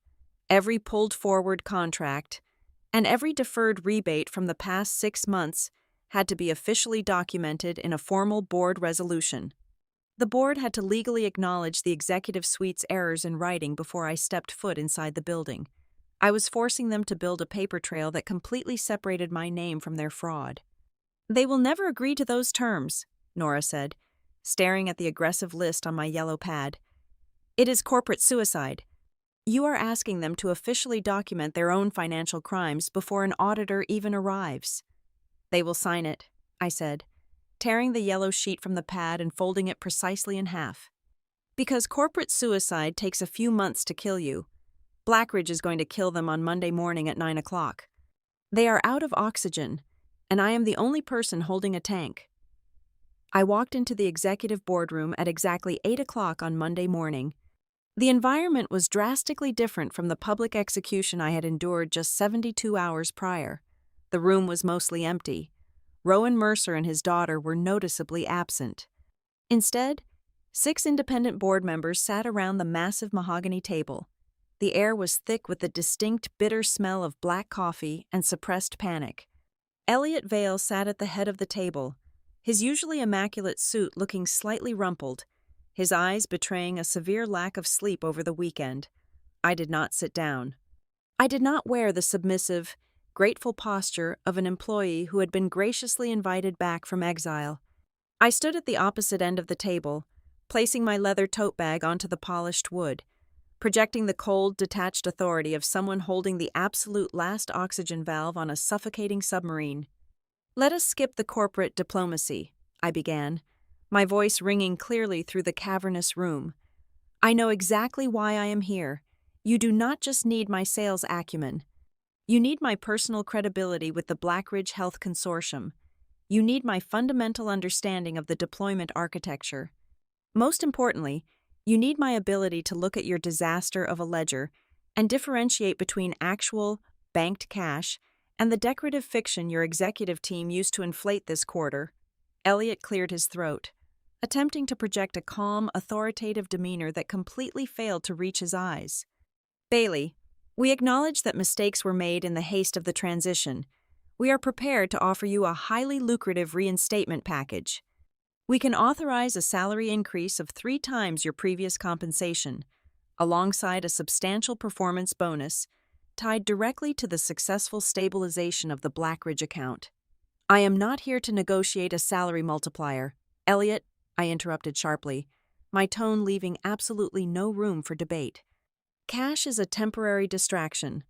every pulled forward contract, and every deferred rebate from the past 6 months had to be officially documented in a formal board resolution. The board had to legally acknowledge the executive suite's errors in writing before I stepped foot inside the building. I was forcing them to build a paper trail that completely separated my name from their fraud. "They will never agree to those terms," Nora said, staring at the aggressive list on my yellow pad. "It is corporate suicide. You are asking them to officially document their own financial crimes before an auditor even arrives." "They will sign it," I said, tearing the yellow sheet from the pad and folding it precisely in half. "Because corporate suicide takes a few months to kill you. Blackridge is going to kill them on Monday morning at 9 o'clock. They are out of oxygen, and I am the only person holding a tank." I walked into the executive boardroom at exactly 8 o'clock on Monday morning. The environment was drastically different from the public execution I had endured just 72 hours prior. The room was mostly empty. Rowan Mercer and his daughter were noticeably absent. Instead, 6 independent board members sat around the massive mahogany table. The air was thick with the distinct bitter smell of black coffee and suppressed panic. Elliot Vale sat at the head of the table, his usually immaculate suit looking slightly rumpled, his eyes betraying a severe lack of sleep over the weekend. I did not sit down. I did not wear the submissive, grateful posture of an employee who had been graciously invited back from exile. I stood at the opposite end of the table, placing my leather tote bag onto the polished wood, projecting the cold, detached authority of someone holding the absolute last oxygen valve on a suffocating submarine. Let us skip the corporate diplomacy, I began, my voice ringing clearly through the cavernous room. I know exactly why I am here. You do not just need my sales acumen. You need my personal credibility with the Blackridge Health Consortium. You need my fundamental understanding of the deployment architecture. Most importantly, you need my ability to look at your disaster of a ledger and differentiate between actual, banked cash and the decorative fiction your executive team used to inflate this quarter. Elliot cleared his throat, attempting to project a calm, authoritative demeanor that completely failed to reach his eyes. Bailey, we acknowledge that mistakes were made in the haste of the transition. We are prepared to offer you a highly lucrative reinstatement package. We can authorize a salary increase of 3 times your previous compensation, alongside a substantial performance bonus tied directly to the successful stabilization of the Blackridge account. I am not here to negotiate a salary multiplier. Elliot, I interrupted sharply, my tone leaving absolutely no room for debate. Cash is a temporary distraction.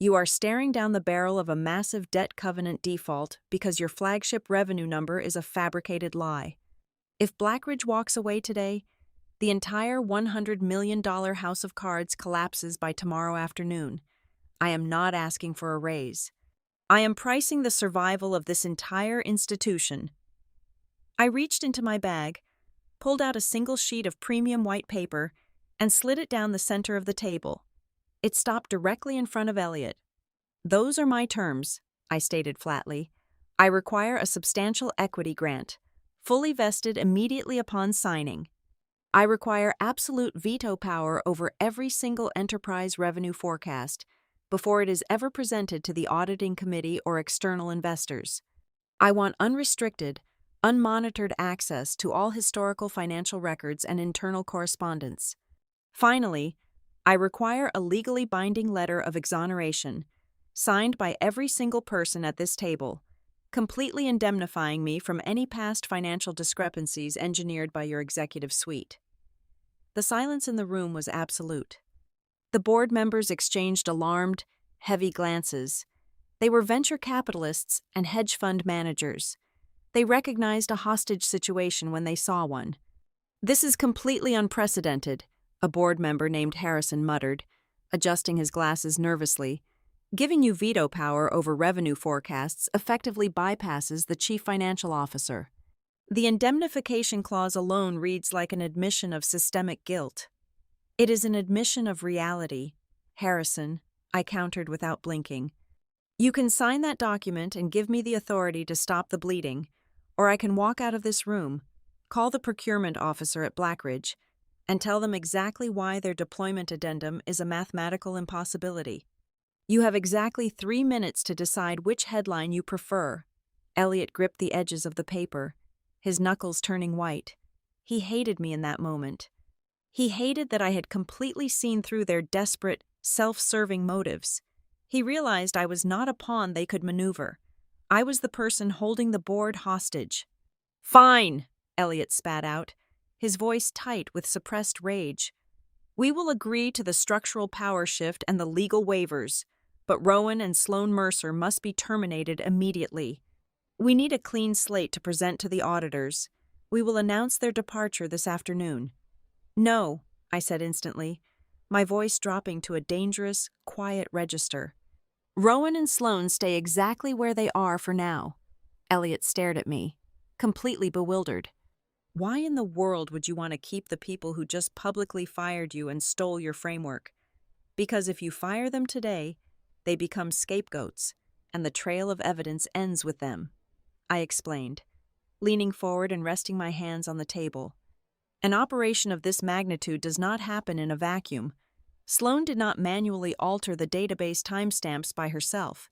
You are staring down the barrel of a massive debt covenant default because your flagship revenue number is a fabricated lie. If Blackridge walks away today, the entire $100 million house of cards collapses by tomorrow afternoon. I am not asking for a raise. I am pricing the survival of this entire institution. I reached into my bag, pulled out a single sheet of premium white paper, and slid it down the center of the table. It stopped directly in front of Elliot. Those are my terms, I stated flatly. I require a substantial equity grant, fully vested immediately upon signing. I require absolute veto power over every single enterprise revenue forecast before it is ever presented to the auditing committee or external investors. I want unrestricted, unmonitored access to all historical financial records and internal correspondence. Finally, I require a legally binding letter of exoneration, signed by every single person at this table, completely indemnifying me from any past financial discrepancies engineered by your executive suite. The silence in the room was absolute. The board members exchanged alarmed, heavy glances. They were venture capitalists and hedge fund managers. They recognized a hostage situation when they saw one. This is completely unprecedented, a board member named Harrison muttered, adjusting his glasses nervously. Giving you veto power over revenue forecasts effectively bypasses the chief financial officer. The indemnification clause alone reads like an admission of systemic guilt. It is an admission of reality, Harrison, I countered without blinking. You can sign that document and give me the authority to stop the bleeding, or I can walk out of this room, call the procurement officer at Blackridge, and tell them exactly why their deployment addendum is a mathematical impossibility. You have exactly 3 minutes to decide which headline you prefer. Elliot gripped the edges of the paper, his knuckles turning white. He hated me in that moment. He hated that I had completely seen through their desperate, self-serving motives. He realized I was not a pawn they could maneuver. I was the person holding the board hostage. Fine, Elliot spat out, his voice tight with suppressed rage. We will agree to the structural power shift and the legal waivers, but Rowan and Sloan Mercer must be terminated immediately. We need a clean slate to present to the auditors. We will announce their departure this afternoon. No, I said instantly, my voice dropping to a dangerous, quiet register. Rowan and Sloan stay exactly where they are for now. Elliot stared at me, completely bewildered. Why in the world would you want to keep the people who just publicly fired you and stole your framework? Because if you fire them today, they become scapegoats, and the trail of evidence ends with them, I explained, leaning forward and resting my hands on the table. An operation of this magnitude does not happen in a vacuum. Sloan did not manually alter the database timestamps by herself.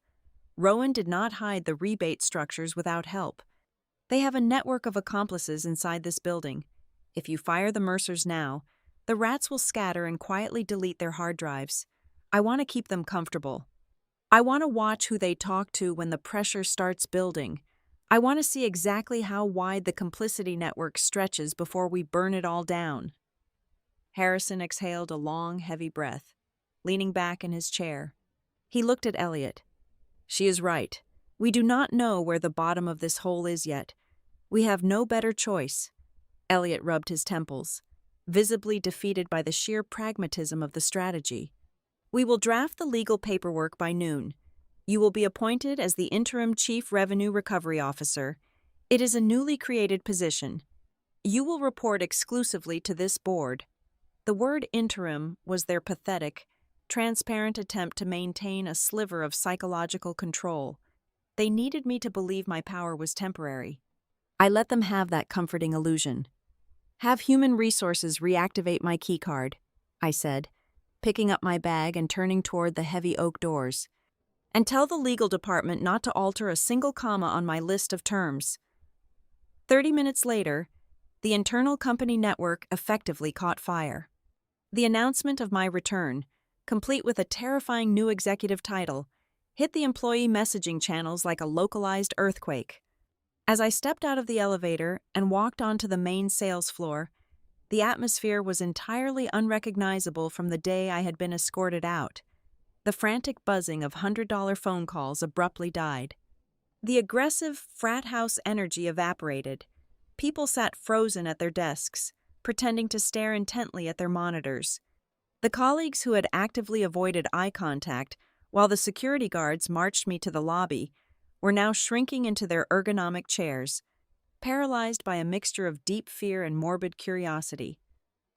Rowan did not hide the rebate structures without help. They have a network of accomplices inside this building. If you fire the Mercers now, the rats will scatter and quietly delete their hard drives. I want to keep them comfortable. I want to watch who they talk to when the pressure starts building. I want to see exactly how wide the complicity network stretches before we burn it all down. Harrison exhaled a long, heavy breath, leaning back in his chair. He looked at Elliot. She is right. We do not know where the bottom of this hole is yet. We have no better choice. Elliot rubbed his temples, visibly defeated by the sheer pragmatism of the strategy. We will draft the legal paperwork by noon. You will be appointed as the interim Chief Revenue Recovery Officer. It is a newly created position. You will report exclusively to this board. The word interim was their pathetic, transparent attempt to maintain a sliver of psychological control. They needed me to believe my power was temporary. I let them have that comforting illusion. Have human resources reactivate my keycard, I said, picking up my bag and turning toward the heavy oak doors. And tell the legal department not to alter a single comma on my list of terms. 30 minutes later, the internal company network effectively caught fire. The announcement of my return, complete with a terrifying new executive title, hit the employee messaging channels like a localized earthquake. As I stepped out of the elevator and walked onto the main sales floor, the atmosphere was entirely unrecognizable from the day I had been escorted out. The frantic buzzing of $100 phone calls abruptly died. The aggressive frat house energy evaporated. People sat frozen at their desks, pretending to stare intently at their monitors. The colleagues who had actively avoided eye contact while the security guards marched me to the lobby were now shrinking into their ergonomic chairs, paralyzed by a mixture of deep fear and morbid curiosity.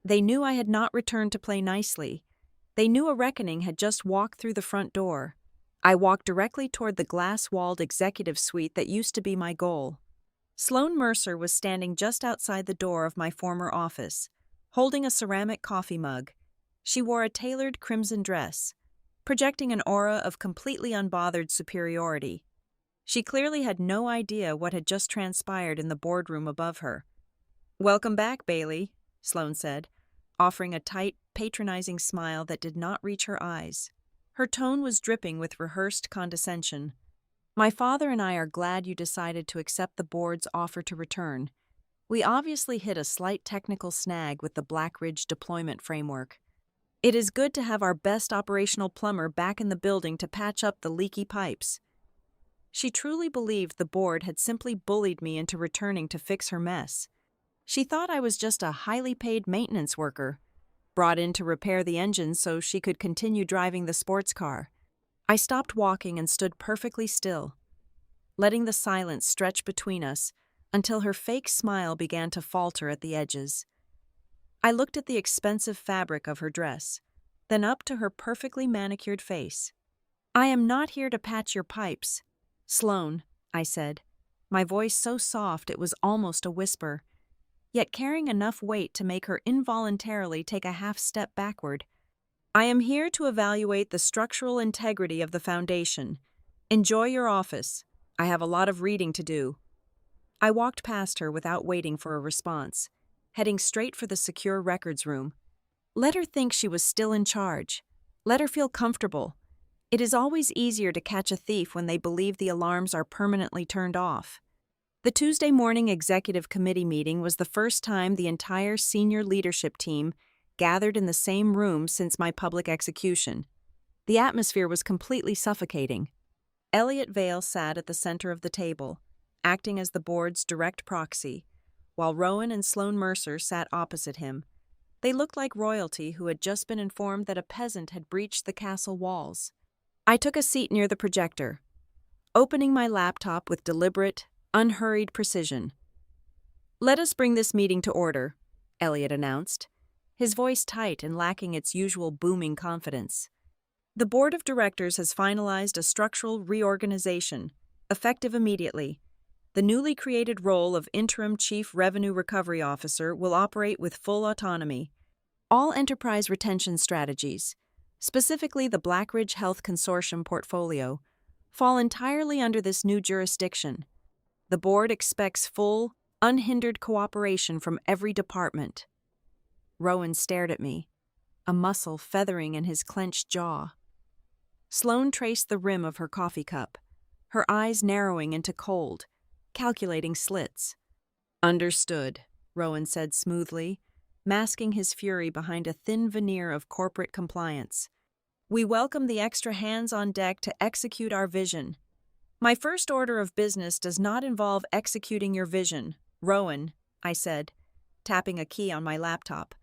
They knew I had not returned to play nicely. They knew a reckoning had just walked through the front door. I walked directly toward the glass-walled executive suite that used to be my goal. Sloan Mercer was standing just outside the door of my former office, holding a ceramic coffee mug. She wore a tailored crimson dress, projecting an aura of completely unbothered superiority. She clearly had no idea what had just transpired in the boardroom above her. "Welcome back, Bailey," Sloan said, offering a tight, patronizing smile that did not reach her eyes. Her tone was dripping with rehearsed condescension. "My father and I are glad you decided to accept the board's offer to return. We obviously hit a slight technical snag with the Black Ridge deployment framework. It is good to have our best operational plumber back in the building to patch up the leaky pipes." She truly believed the board had simply bullied me into returning to fix her mess. She thought I was just a highly paid maintenance worker, brought in to repair the engine so she could continue driving the sports car. I stopped walking and stood perfectly still, letting the silence stretch between us until her fake smile began to falter at the edges. I looked at the expensive fabric of her dress, then up to her perfectly manicured face. "I am not here to patch your pipes, Sloan," I said, my voice so soft it was almost a whisper, yet carrying enough weight to make her involuntarily take a half step backward. "I am here to evaluate the structural integrity of the foundation. Enjoy your office. I have a lot of reading to do." I walked past her without waiting for a response, heading straight for the secure records room. Let her think she was still in charge. Let her feel comfortable. It is always easier to catch a thief when they believe the alarms are permanently turned off. The Tuesday morning executive committee meeting was the first time the entire senior leadership team gathered in the same room since my public execution. The atmosphere was completely suffocating. Elliot Vale sat at the center of the table, acting as the board's direct proxy, while Rowan and Sloan Mercer sat opposite him. They looked like royalty who had just been informed that a peasant had breached the castle walls. I took a seat near the projector, opening my laptop with deliberate, unhurried precision. "Let us bring this meeting to order," Elliot announced, his voice tight and lacking its usual booming confidence. "The board of directors has finalized a structural reorganization, effective immediately. The newly created role of Interim Chief Revenue Recovery Officer will operate with full autonomy. All enterprise retention strategies, specifically the Black Ridge Health Consortium portfolio, fall entirely under this new jurisdiction. The board expects full, unhindered cooperation from every department." Rowan stared at me, a muscle feathering in his clenched jaw. Sloan traced the rim of her coffee cup, her eyes narrowing into cold, calculating slits. "Understood," Rowan said smoothly, masking his fury behind a thin veneer of corporate compliance. "We welcome the extra hands on deck to execute our vision." My first order of business does not involve executing your vision, Rowan, I said, tapping a key on my laptop.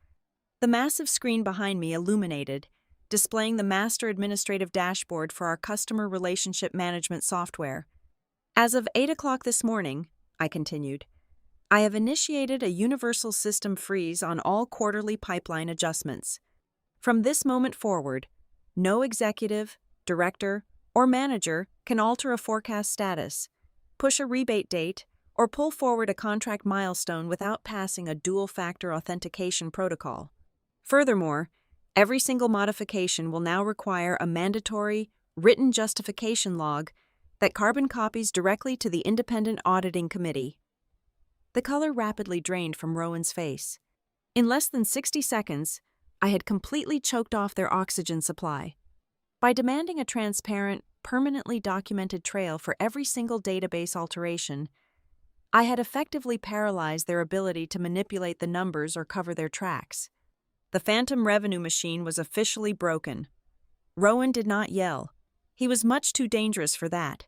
The massive screen behind me illuminated, displaying the master administrative dashboard for our customer relationship management software. As of 8 o'clock this morning, I continued, I have initiated a universal system freeze on all quarterly pipeline adjustments. From this moment forward, no executive, director, or manager can alter a forecast status, push a rebate date, or pull forward a contract milestone without passing a dual-factor authentication protocol. Furthermore, every single modification will now require a mandatory, written justification log that carbon copies directly to the Independent Auditing Committee. The color rapidly drained from Rowan's face. In less than 60 seconds, I had completely choked off their oxygen supply. By demanding a transparent, permanently documented trail for every single database alteration, I had effectively paralyzed their ability to manipulate the numbers or cover their tracks. The phantom revenue machine was officially broken. Rowan did not yell. He was much too dangerous for that.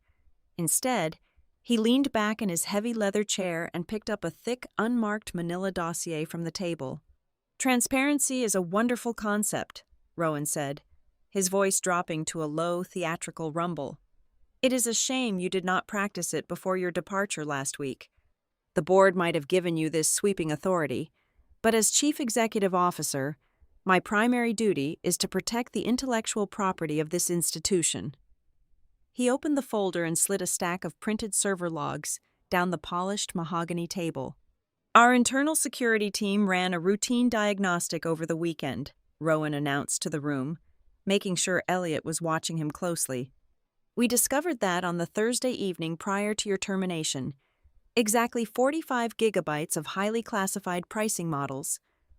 Instead, he leaned back in his heavy leather chair and picked up a thick, unmarked manila dossier from the table. Transparency is a wonderful concept, Rowan said, his voice dropping to a low, theatrical rumble. It is a shame you did not practice it before your departure last week. The board might have given you this sweeping authority, but as Chief Executive Officer, my primary duty is to protect the intellectual property of this institution. He opened the folder and slid a stack of printed server logs down the polished mahogany table. Our internal security team ran a routine diagnostic over the weekend, Rowan announced to the room, making sure Elliot was watching him closely. We discovered that on the Thursday evening prior to your termination, exactly 45 gigabytes of highly classified pricing models,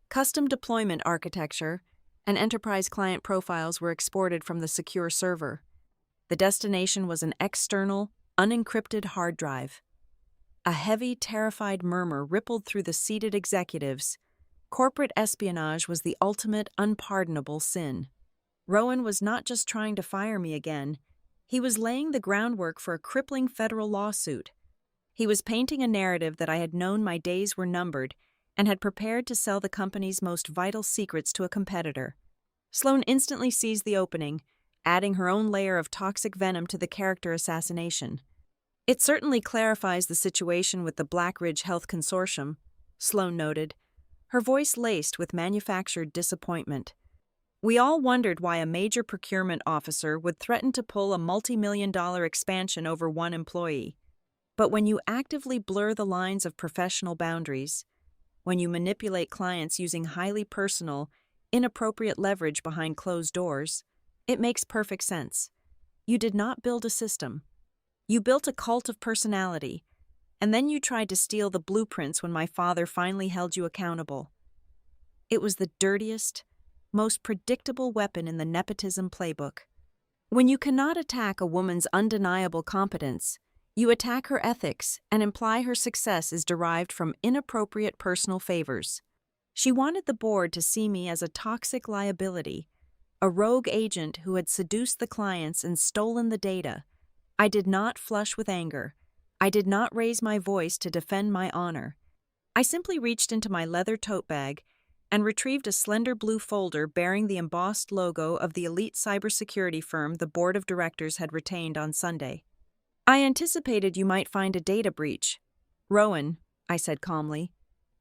custom deployment architecture, and enterprise client profiles were exported from the secure server. The destination was an external, unencrypted hard drive. A heavy, terrified murmur rippled through the seated executives. Corporate espionage was the ultimate, unpardonable sin. Rowan was not just trying to fire me again. He was laying the groundwork for a crippling federal lawsuit. He was painting a narrative that I had known my days were numbered and had prepared to sell the company's most vital secrets to a competitor. Sloan instantly seized the opening, adding her own layer of toxic venom to the character assassination. It certainly clarifies the situation with the Black Ridge Health Consortium, Sloan noted, her voice laced with manufactured disappointment. We all wondered why a major procurement officer would threaten to pull a multi-million-dollar expansion over one employee. But when you actively blur the lines of professional boundaries, when you manipulate clients using highly personal, inappropriate leverage behind closed doors, it makes perfect sense. You did not build a system. You built a cult of personality, and then you tried to steal the blueprints when my father finally held you accountable. It was the dirtiest, most predictable weapon in the nepotism playbook. When you cannot attack a woman's undeniable competence, you attack her ethics and imply her success is derived from inappropriate personal favors. She wanted the board to see me as a toxic liability, a rogue agent who had seduced the clients and stolen the data. I did not flush with anger. I did not raise my voice to defend my honor. I simply reached into my leather tote bag and retrieved a slender blue folder bearing the embossed logo of the elite cybersecurity firm the board of directors had retained on Sunday. I anticipated you might find a data breach. Rowan, I said calmly,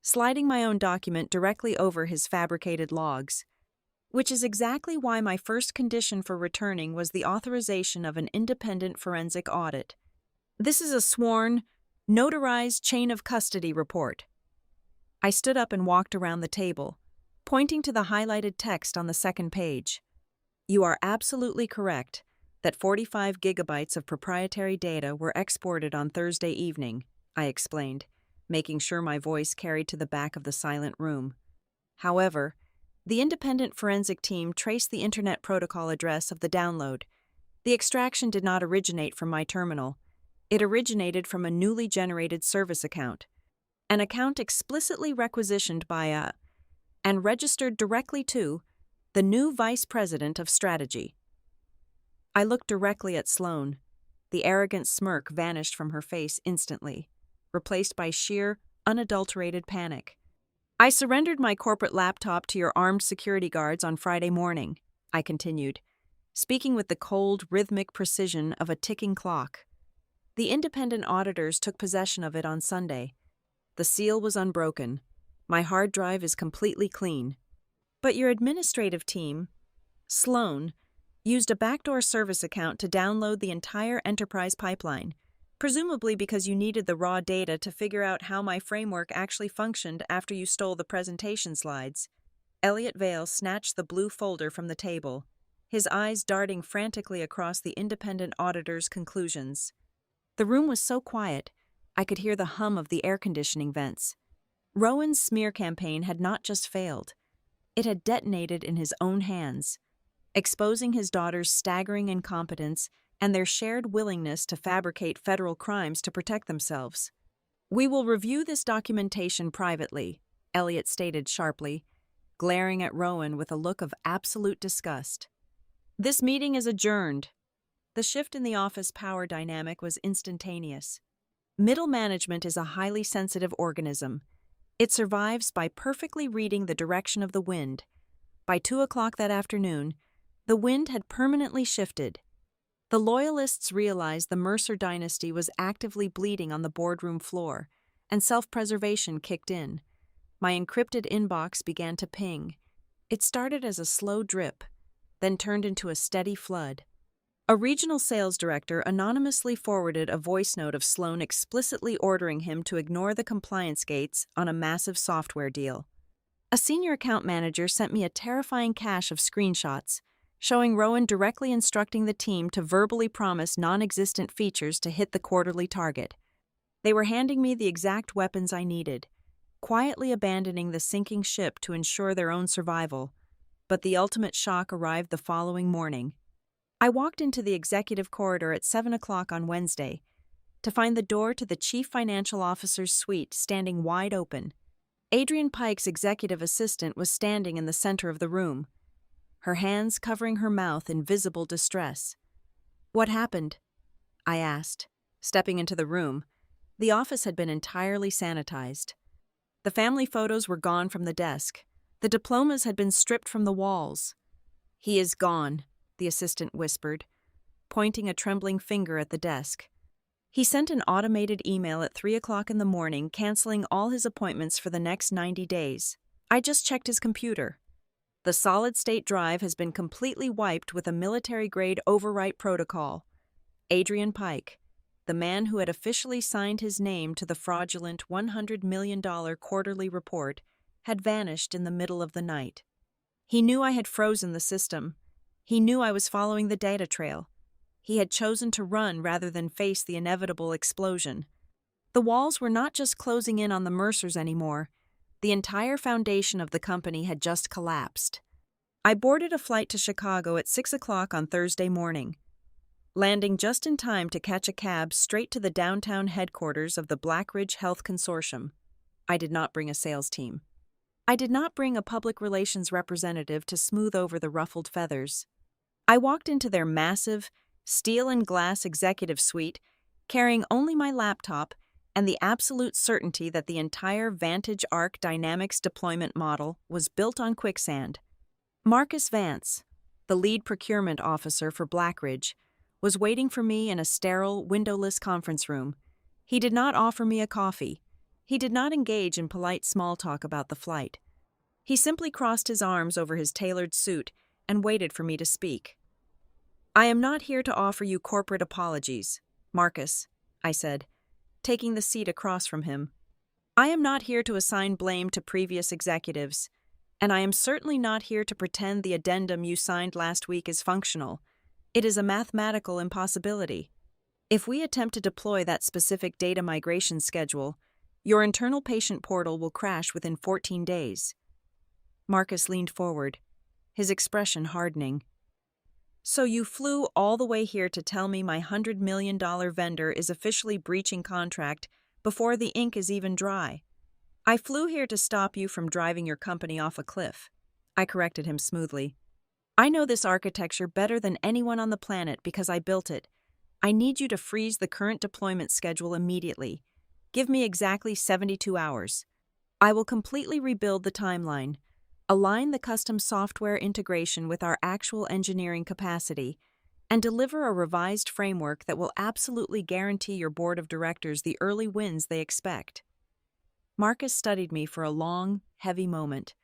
sliding my own document directly over his fabricated logs. Which is exactly why my first condition for returning was the authorization of an independent forensic audit. This is a sworn, notarized chain of custody report. I stood up and walked around the table, pointing to the highlighted text on the second page. You are absolutely correct that 45 gigabytes of proprietary data were exported on Thursday evening, I explained, making sure my voice carried to the back of the silent room. However, the independent forensic team traced the Internet Protocol address of the download. The extraction did not originate from my terminal. It originated from a newly generated service account, an account explicitly requisitioned by and registered directly to the new Vice President of Strategy. I looked directly at Sloan. The arrogant smirk vanished from her face instantly, replaced by sheer, unadulterated panic. "I surrendered my corporate laptop to your armed security guards on Friday morning," I continued, speaking with the cold, rhythmic precision of a ticking clock. "The independent auditors took possession of it on Sunday. The seal was unbroken. My hard drive is completely clean. But your administrative team, Sloan, used a backdoor service account to download the entire enterprise pipeline, presumably because you needed the raw data to figure out how my framework actually functioned after you stole the presentation slides." Elliot Vale snatched the blue folder from the table, his eyes darting frantically across the independent auditor's conclusions. The room was so quiet, I could hear the hum of the air conditioning vents. Rowan's smear campaign had not just failed. It had detonated in his own hands, exposing his daughter's staggering incompetence and their shared willingness to fabricate federal crimes to protect themselves. "We will review this documentation privately," Elliot stated sharply, glaring at Rowan with a look of absolute disgust. "This meeting is adjourned." The shift in the office power dynamic was instantaneous. Middle management is a highly sensitive organism. It survives by perfectly reading the direction of the wind. By 2 o'clock that afternoon, the wind had permanently shifted. The Loyalists realized the Mercer dynasty was actively bleeding on the boardroom floor, and self-preservation kicked in. My encrypted inbox began to ping. It started as a slow drip, then turned into a steady flood. A regional sales director anonymously forwarded a voice note of Sloan explicitly ordering him to ignore the compliance gates on a massive software deal. A senior account manager sent me a terrifying cache of screenshots, showing Rowan directly instructing the team to verbally promise non-existent features to hit the quarterly target. They were handing me the exact weapons I needed, quietly abandoning the sinking ship to ensure their own survival. But the ultimate shock arrived the following morning. I walked into the executive corridor at 7 o'clock on Wednesday to find the door to the chief financial officer's suite standing wide open. Adrian Pike's executive assistant was standing in the center of the room, her hands covering her mouth in visible distress. "What happened?" I asked, stepping into the room. The office had been entirely sanitized. The family photos were gone from the desk. The diplomas had been stripped from the walls. "He is gone," the assistant whispered, pointing a trembling finger at the desk. "He sent an automated email at 3 o'clock in the morning canceling all his appointments for the next 90 days. I just checked his computer. The solid-state drive has been completely wiped with a military-grade overwrite protocol. Adrian Pike, the man who had officially signed his name to the fraudulent $100 million quarterly report, had vanished in the middle of the night. He knew I had frozen the system. He knew I was following the data trail. He had chosen to run rather than face the inevitable explosion. The walls were not just closing in on the Mercers anymore. The entire foundation of the company had just collapsed. I boarded a flight to Chicago at 6 o'clock on Thursday morning, landing just in time to catch a cab straight to the downtown headquarters of the Blackridge Health Consortium. I did not bring a sales team. I did not bring a public relations representative to smooth over the ruffled feathers. I walked into their massive, steel and glass executive suite, carrying only my laptop and the absolute certainty that the entire Vantage Arc Dynamics deployment model was built on quicksand. Marcus Vance, the lead procurement officer for Blackridge, was waiting for me in a sterile, windowless conference room. He did not offer me a coffee. He did not engage in polite small talk about the flight. He simply crossed his arms over his tailored suit and waited for me to speak. "I am not here to offer you corporate apologies, Marcus," I said, taking the seat across from him. "I am not here to assign blame to previous executives, and I am certainly not here to pretend the addendum you signed last week is functional. It is a mathematical impossibility. If we attempt to deploy that specific data migration schedule, your internal patient portal will crash within 14 days. Marcus leaned forward, his expression hardening. "So you flew all the way here to tell me my $100 million vendor is officially breaching contract before the ink is even dry. I flew here to stop you from driving your company off a cliff." I corrected him smoothly. "I know this architecture better than anyone on the planet because I built it. I need you to freeze the current deployment schedule immediately. Give me exactly 72 hours. I will completely rebuild the timeline, align the custom software integration with our actual engineering capacity, and deliver a revised framework that will absolutely guarantee your board of directors the early wins they expect. Marcus studied me for a long, heavy moment.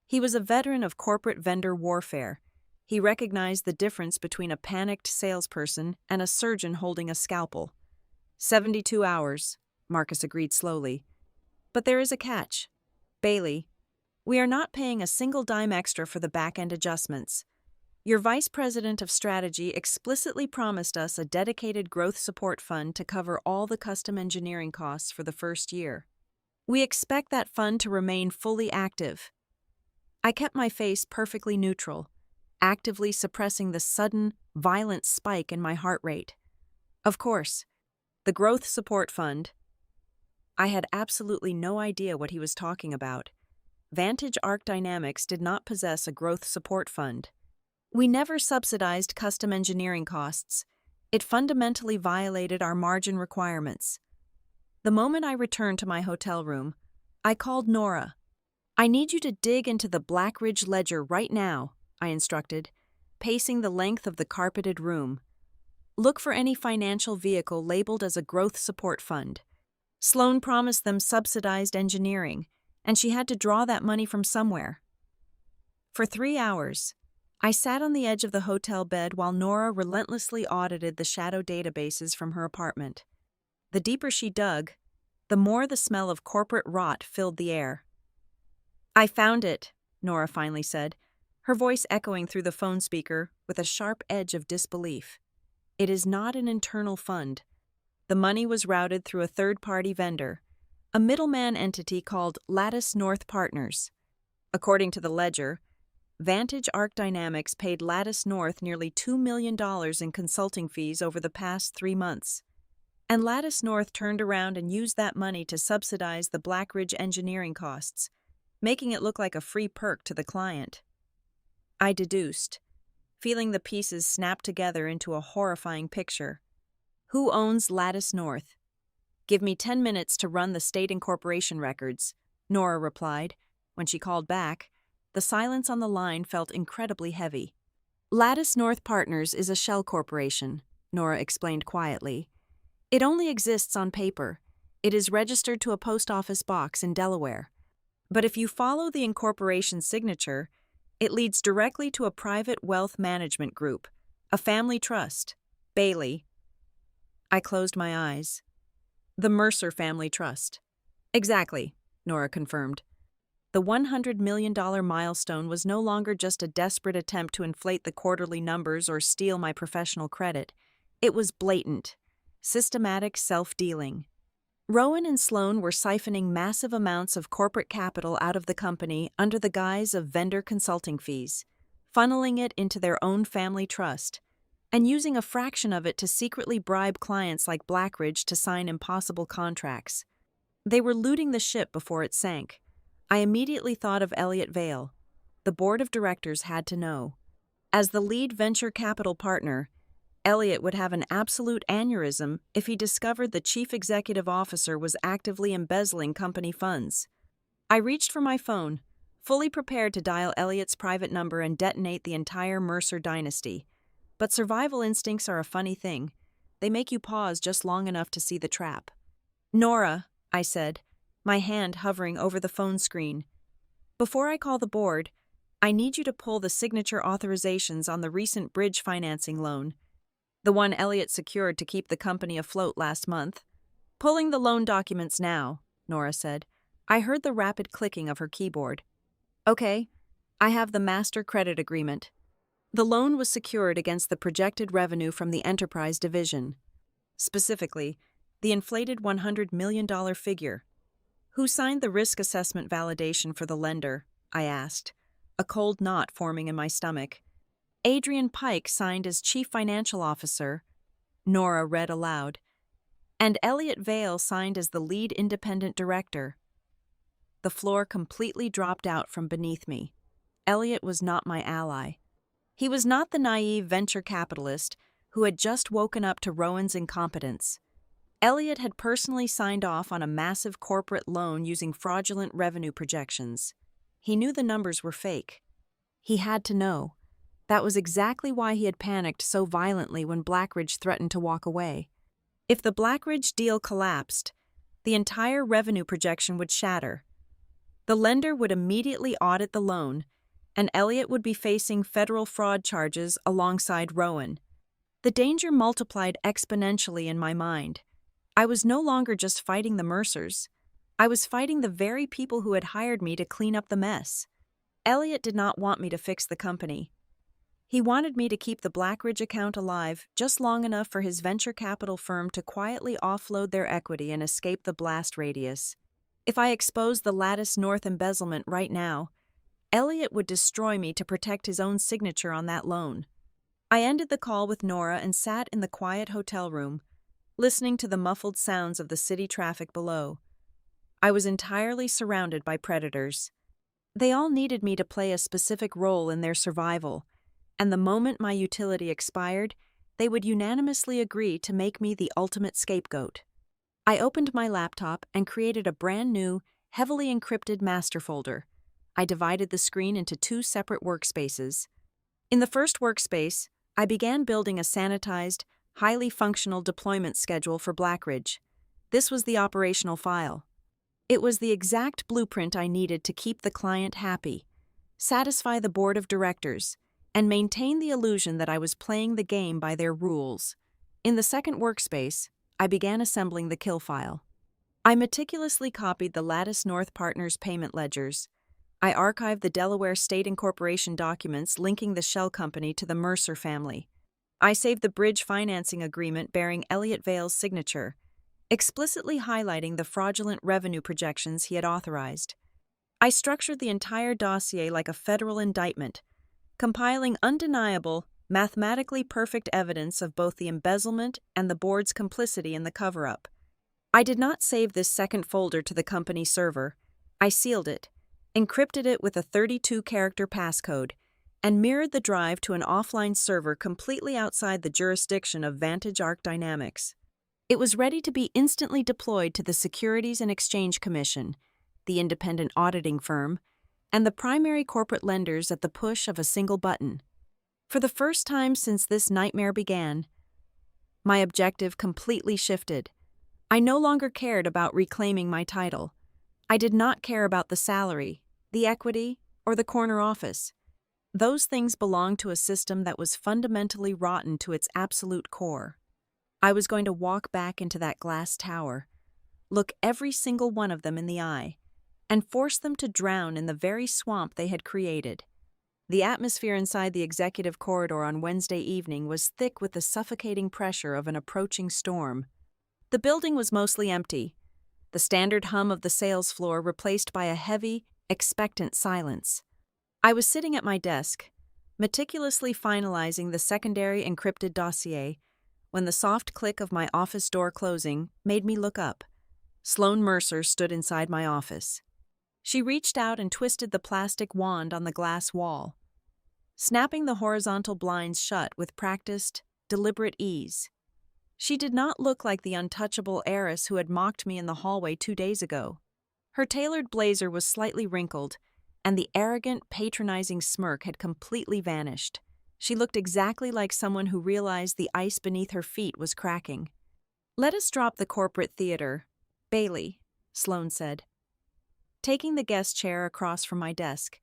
He was a veteran of corporate vendor warfare. He recognized the difference between a panicked salesperson and a surgeon holding a scalpel. 72 hours, Marcus agreed slowly. But there is a catch. Bailey, we are not paying a single dime extra for the back-end adjustments. Your Vice President of Strategy explicitly promised us a dedicated growth support fund to cover all the custom engineering costs for the first year. We expect that fund to remain fully active. I kept my face perfectly neutral, actively suppressing the sudden, violent spike in my heart rate. Of course, the Growth Support Fund. I had absolutely no idea what he was talking about. Vantage Arc Dynamics did not possess a growth support fund. We never subsidized custom engineering costs. It fundamentally violated our margin requirements. The moment I returned to my hotel room, I called Nora. I need you to dig into the Blackridge ledger right now, I instructed, pacing the length of the carpeted room. Look for any financial vehicle labeled as a growth support fund. Sloan promised them subsidized engineering, and she had to draw that money from somewhere. For 3 hours, I sat on the edge of the hotel bed while Nora relentlessly audited the shadow databases from her apartment. The deeper she dug, the more the smell of corporate rot filled the air. I found it, Nora finally said, her voice echoing through the phone speaker with a sharp edge of disbelief. It is not an internal fund. The money was routed through a third-party vendor, a middleman entity called Lattice North Partners. According to the ledger, Vantage Arc Dynamics paid Lattice North nearly $2 million in consulting fees over the past 3 months. And Lattice North turned around and used that money to subsidize the Blackridge engineering costs, making it look like a free perk to the client. I deduced, feeling the pieces snap together into a horrifying picture. Who owns Lattice North? Give me 10 minutes to run the state incorporation records, Nora replied. When she called back, the silence on the line felt incredibly heavy. Lattice North Partners is a shell corporation, Nora explained quietly. It only exists on paper. It is registered to a post office box in Delaware. But if you follow the incorporation signature, it leads directly to a private wealth management group, a family trust, Bailey. I closed my eyes. The Mercer Family Trust. Exactly, Nora confirmed. The $100 million milestone was no longer just a desperate attempt to inflate the quarterly numbers or steal my professional credit. It was blatant, systematic self-dealing. Rowan and Sloan were siphoning massive amounts of corporate capital out of the company under the guise of vendor consulting fees, funneling it into their own family trust, and using a fraction of it to secretly bribe clients like Blackridge to sign impossible contracts. They were looting the ship before it sank. I immediately thought of Elliott Vale. The board of directors had to know. As the lead venture capital partner, Elliott would have an absolute aneurysm if he discovered the chief executive officer was actively embezzling company funds. I reached for my phone, fully prepared to dial Elliott's private number and detonate the entire Mercer dynasty. But survival instincts are a funny thing. They make you pause just long enough to see the trap. Nora, I said, my hand hovering over the phone screen. Before I call the board, I need you to pull the signature authorizations on the recent bridge financing loan, the one Elliott secured to keep the company afloat last month. Pulling the loan documents now, Nora said. I heard the rapid clicking of her keyboard. Okay, I have the master credit agreement. The loan was secured against the projected revenue from the enterprise division. Specifically, the inflated $100 million figure. Who signed the risk assessment validation for the lender? I asked, a cold knot forming in my stomach. Adrian Pike signed as chief financial officer, Nora read aloud, and Elliott Vale signed as the lead independent director. The floor completely dropped out from beneath me. Elliott was not my ally. He was not the naive venture capitalist who had just woken up to Rowan's incompetence. Elliot had personally signed off on a massive corporate loan using fraudulent revenue projections. He knew the numbers were fake. He had to know. That was exactly why he had panicked so violently when Blackridge threatened to walk away. If the Blackridge deal collapsed, the entire revenue projection would shatter. The lender would immediately audit the loan, and Elliot would be facing federal fraud charges alongside Rowan. The danger multiplied exponentially in my mind. I was no longer just fighting the Mercers. I was fighting the very people who had hired me to clean up the mess. Elliot did not want me to fix the company. He wanted me to keep the Blackridge account alive just long enough for his venture capital firm to quietly offload their equity and escape the blast radius. If I exposed the Lattice North embezzlement right now, Elliot would destroy me to protect his own signature on that loan. I ended the call with Nora and sat in the quiet hotel room, listening to the muffled sounds of the city traffic below. I was entirely surrounded by predators. They all needed me to play a specific role in their survival, and the moment my utility expired, they would unanimously agree to make me the ultimate scapegoat. I opened my laptop and created a brand new, heavily encrypted master folder. I divided the screen into 2 separate workspaces. In the first workspace, I began building a sanitized, highly functional deployment schedule for Blackridge. This was the operational file. It was the exact blueprint I needed to keep the client happy, satisfy the board of directors, and maintain the illusion that I was playing the game by their rules. In the second workspace, I began assembling the kill file. I meticulously copied the Lattice North Partners payment ledgers. I archived the Delaware State Incorporation documents linking the shell company to the Mercer family. I saved the bridge financing agreement bearing Elliot Vale's signature, explicitly highlighting the fraudulent revenue projections he had authorized. I structured the entire dossier like a federal indictment, compiling undeniable, mathematically perfect evidence of both the embezzlement and the board's complicity in the cover-up. I did not save this second folder to the company server. I sealed it, encrypted it with a 32-character passcode, and mirrored the drive to an offline server completely outside the jurisdiction of Vantage Arc Dynamics. It was ready to be instantly deployed to the Securities and Exchange Commission, the independent auditing firm, and the primary corporate lenders at the push of a single button. For the first time since this nightmare began, my objective completely shifted. I no longer cared about reclaiming my title. I did not care about the salary, the equity, or the corner office. Those things belonged to a system that was fundamentally rotten to its absolute core. I was going to walk back into that glass tower, look every single one of them in the eye, and force them to drown in the very swamp they had created. The atmosphere inside the executive corridor on Wednesday evening was thick with the suffocating pressure of an approaching storm. The building was mostly empty, the standard hum of the sales floor replaced by a heavy, expectant silence. I was sitting at my desk, meticulously finalizing the secondary encrypted dossier, when the soft click of my office door closing made me look up. Sloan Mercer stood inside my office. She reached out and twisted the plastic wand on the glass wall, snapping the horizontal blinds shut with practiced, deliberate ease. She did not look like the untouchable heiress who had mocked me in the hallway 2 days ago. Her tailored blazer was slightly wrinkled, and the arrogant, patronizing smirk had completely vanished. She looked exactly like someone who realized the ice beneath her feet was cracking. "Let us drop the corporate theater, Bailey," Sloan said, taking the guest chair across from my desk.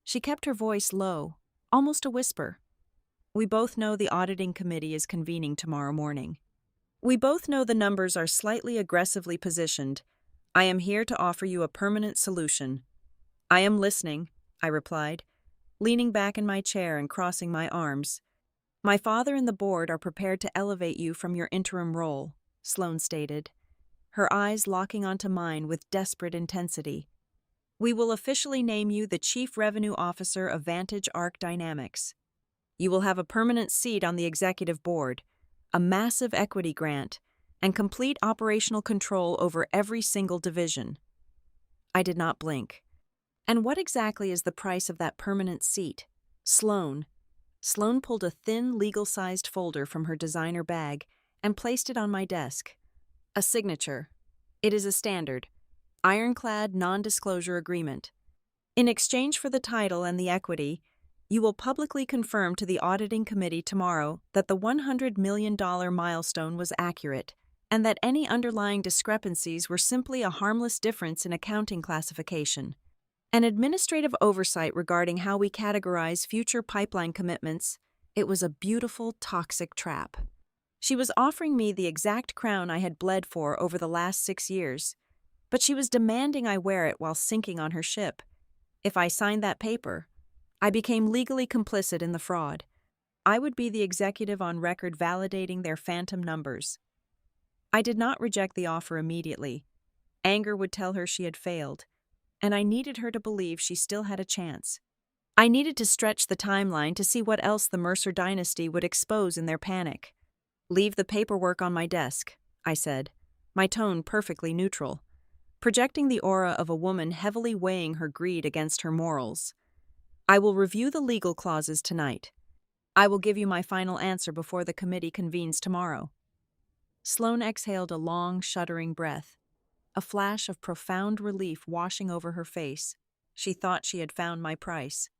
She kept her voice low, almost a whisper. "We both know the auditing committee is convening tomorrow morning. We both know the numbers are slightly aggressively positioned. I am here to offer you a permanent solution." "I am listening," I replied, leaning back in my chair and crossing my arms. "My father and the board are prepared to elevate you from your interim role," Sloan stated, her eyes locking onto mine with desperate intensity. "We will officially name you the Chief Revenue Officer of Vantage Arc Dynamics. You will have a permanent seat on the executive board, a massive equity grant, and complete operational control over every single division." I did not blink. "And what exactly is the price of that permanent seat?" "Sloan, Sloane pulled a thin, legal-sized folder from her designer bag and placed it on my desk. A signature. It is a standard, ironclad non-disclosure agreement. In exchange for the title and the equity, you will publicly confirm to the auditing committee tomorrow that the $100 million milestone was accurate and that any underlying discrepancies were simply a harmless difference in accounting classification. An administrative oversight regarding how we categorize future pipeline commitments, it was a beautiful, toxic trap. She was offering me the exact crown I had bled for over the last 6 years, but she was demanding I wear it while sinking on her ship. If I signed that paper, I became legally complicit in the fraud. I would be the executive on record validating their phantom numbers. I did not reject the offer immediately. Anger would tell her she had failed, and I needed her to believe she still had a chance. I needed to stretch the timeline to see what else the Mercer dynasty would expose in their panic. "Leave the paperwork on my desk," I said, my tone perfectly neutral, projecting the aura of a woman heavily weighing her greed against her morals. "I will review the legal clauses tonight. I will give you my final answer before the committee convenes tomorrow." Sloane exhaled a long, shuddering breath, a flash of profound relief washing over her face. She thought she had found my price.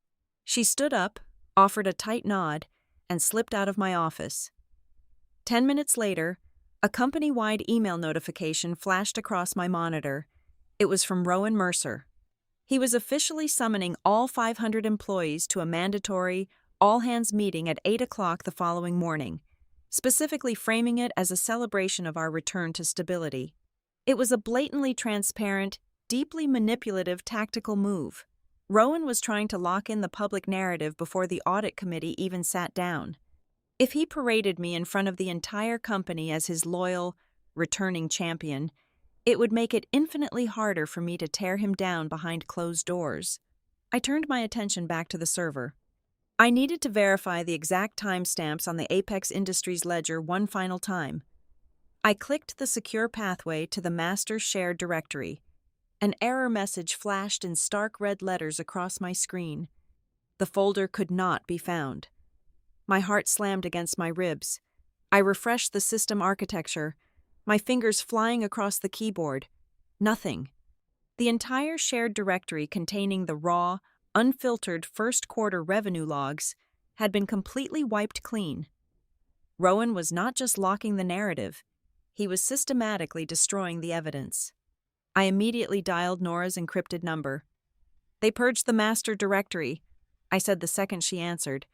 She stood up, offered a tight nod, and slipped out of my office. 10 minutes later, a company-wide email notification flashed across my monitor. It was from Rowan Mercer. He was officially summoning all 500 employees to a mandatory, all-hands meeting at 8 o'clock the following morning, specifically framing it as a celebration of our return to stability. It was a blatantly transparent, deeply manipulative tactical move. Rowan was trying to lock in the public narrative before the audit committee even sat down. If he paraded me in front of the entire company as his loyal, returning champion, it would make it infinitely harder for me to tear him down behind closed doors. I turned my attention back to the server. I needed to verify the exact timestamps on the Apex Industries ledger one final time. I clicked the secure pathway to the master shared directory. An error message flashed in stark red letters across my screen. The folder could not be found. My heart slammed against my ribs. I refreshed the system architecture, my fingers flying across the keyboard. Nothing. The entire shared directory containing the raw, unfiltered first quarter revenue logs had been completely wiped clean. Rowan was not just locking the narrative, he was systematically destroying the evidence. I immediately dialed Nora's encrypted number. "They purged the master directory," I said the second she answered,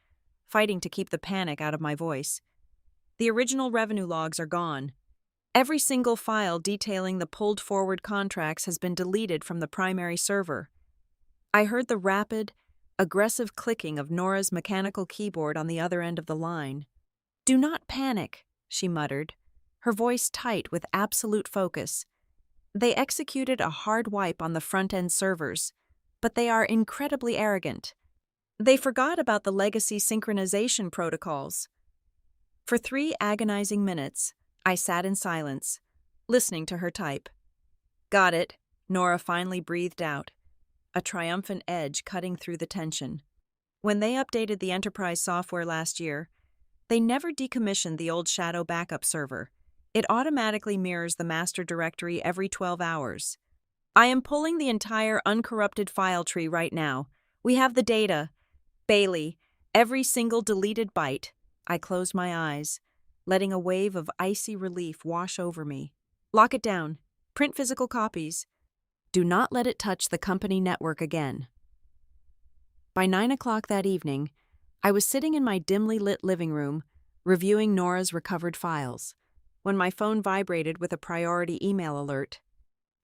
fighting to keep the panic out of my voice. "The original revenue logs are gone. Every single file detailing the pulled forward contracts has been deleted from the primary server." I heard the rapid, aggressive clicking of Nora's mechanical keyboard on the other end of the line. "Do not panic," she muttered, her voice tight with absolute focus. "They executed a hard wipe on the front-end servers, but they are incredibly arrogant. They forgot about the legacy synchronization protocols." For 3 agonizing minutes, I sat in silence, listening to her type. "Got it," Nora finally breathed out, a triumphant edge cutting through the tension. "When they updated the enterprise software last year, they never decommissioned the old Shadow backup server. It automatically mirrors the master directory every 12 hours. I am pulling the entire uncorrupted file tree right now. We have the data. Bailey, every single deleted byte." I closed my eyes, letting a wave of icy relief wash over me. "Lock it down. Print physical copies. Do not let it touch the company network again." By 9 o'clock that evening, I was sitting in my dimly lit living room, reviewing Nora's recovered files, when my phone vibrated with a priority email alert.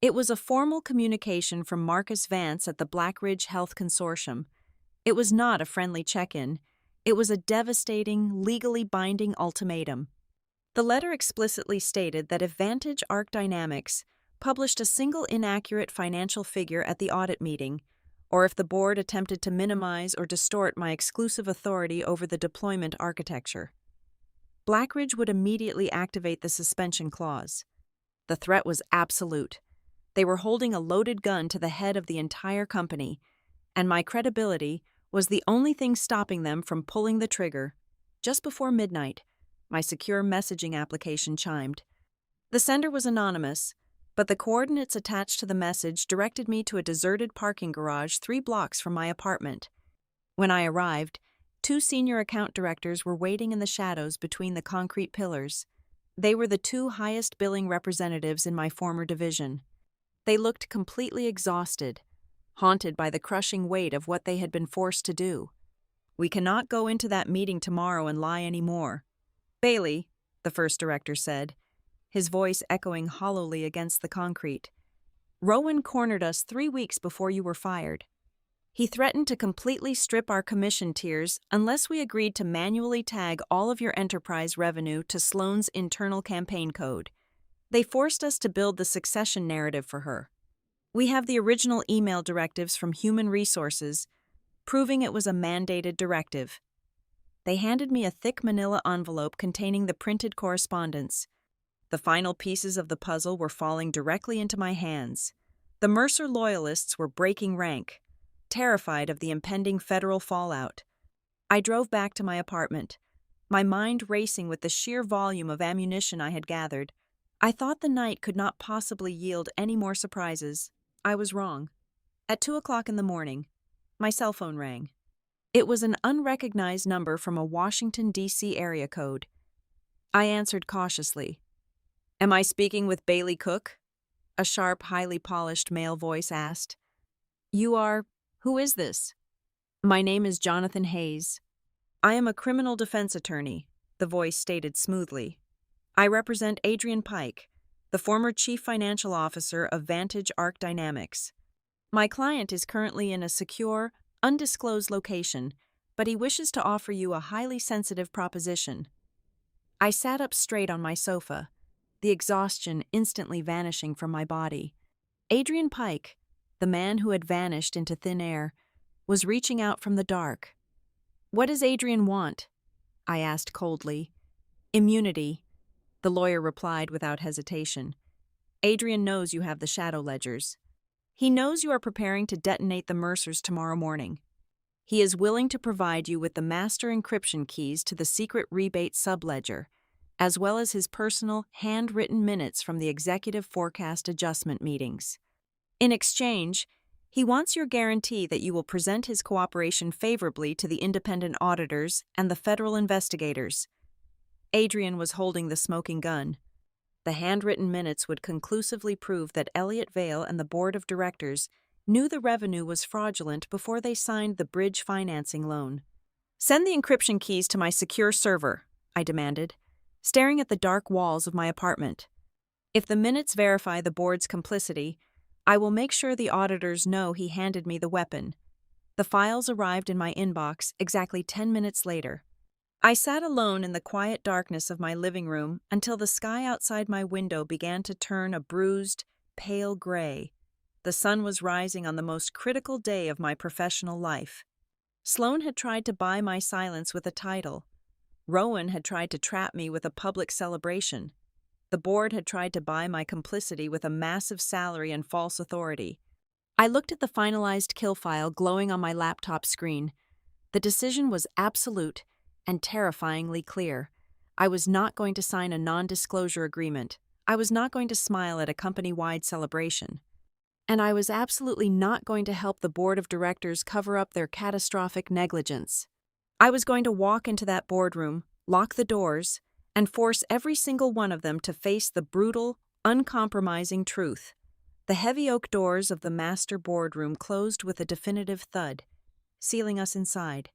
It was a formal communication from Marcus Vance at the Blackridge Health Consortium. It was not a friendly check-in. It was a devastating, legally binding ultimatum. The letter explicitly stated that if Vantage Arc Dynamics published a single inaccurate financial figure at the audit meeting, or if the board attempted to minimize or distort my exclusive authority over the deployment architecture, Blackridge would immediately activate the suspension clause. The threat was absolute. They were holding a loaded gun to the head of the entire company, and my credibility, was the only thing stopping them from pulling the trigger. Just before midnight, my secure messaging application chimed. The sender was anonymous, but the coordinates attached to the message directed me to a deserted parking garage 3 blocks from my apartment. When I arrived, 2 senior account directors were waiting in the shadows between the concrete pillars. They were the 2 highest billing representatives in my former division. They looked completely exhausted, haunted by the crushing weight of what they had been forced to do. "We cannot go into that meeting tomorrow and lie anymore. Bailey," the first director said, his voice echoing hollowly against the concrete. "Rowan cornered us 3 weeks before you were fired. He threatened to completely strip our commission tiers unless we agreed to manually tag all of your enterprise revenue to Sloan's internal campaign code. They forced us to build the succession narrative for her. We have the original email directives from Human Resources, proving it was a mandated directive." They handed me a thick manila envelope containing the printed correspondence. The final pieces of the puzzle were falling directly into my hands. The Mercer loyalists were breaking rank, terrified of the impending federal fallout. I drove back to my apartment, my mind racing with the sheer volume of ammunition I had gathered. I thought the night could not possibly yield any more surprises. I was wrong. At 2 o'clock in the morning, my cell phone rang. It was an unrecognized number from a Washington, D.C. area code. I answered cautiously. "Am I speaking with Bailey Cook?" a sharp, highly polished male voice asked. "You are? Who is this?" "My name is Jonathan Hayes. I am a criminal defense attorney," the voice stated smoothly. "I represent Adrian Pike, the former chief financial officer of Vantage Arc Dynamics. My client is currently in a secure, undisclosed location, but he wishes to offer you a highly sensitive proposition." I sat up straight on my sofa, the exhaustion instantly vanishing from my body. Adrian Pike, the man who had vanished into thin air, was reaching out from the dark. "What does Adrian want?" I asked coldly. "Immunity," the lawyer replied without hesitation. "Adrian knows you have the shadow ledgers. He knows you are preparing to detonate the Mercers tomorrow morning. He is willing to provide you with the master encryption keys to the secret rebate subledger, as well as his personal, handwritten minutes from the executive forecast adjustment meetings. In exchange, he wants your guarantee that you will present his cooperation favorably to the independent auditors and the federal investigators." Adrian was holding the smoking gun. The handwritten minutes would conclusively prove that Elliott Vale and the board of directors knew the revenue was fraudulent before they signed the bridge financing loan. "Send the encryption keys to my secure server," I demanded, staring at the dark walls of my apartment. "If the minutes verify the board's complicity, I will make sure the auditors know he handed me the weapon." The files arrived in my inbox exactly 10 minutes later. I sat alone in the quiet darkness of my living room until the sky outside my window began to turn a bruised, pale gray. The sun was rising on the most critical day of my professional life. Sloan had tried to buy my silence with a title. Rowan had tried to trap me with a public celebration. The board had tried to buy my complicity with a massive salary and false authority. I looked at the finalized kill file glowing on my laptop screen. The decision was absolute and terrifyingly clear. I was not going to sign a non-disclosure agreement. I was not going to smile at a company-wide celebration. And I was absolutely not going to help the board of directors cover up their catastrophic negligence. I was going to walk into that boardroom, lock the doors, and force every single one of them to face the brutal, uncompromising truth. The heavy oak doors of the master boardroom closed with a definitive thud, sealing us inside.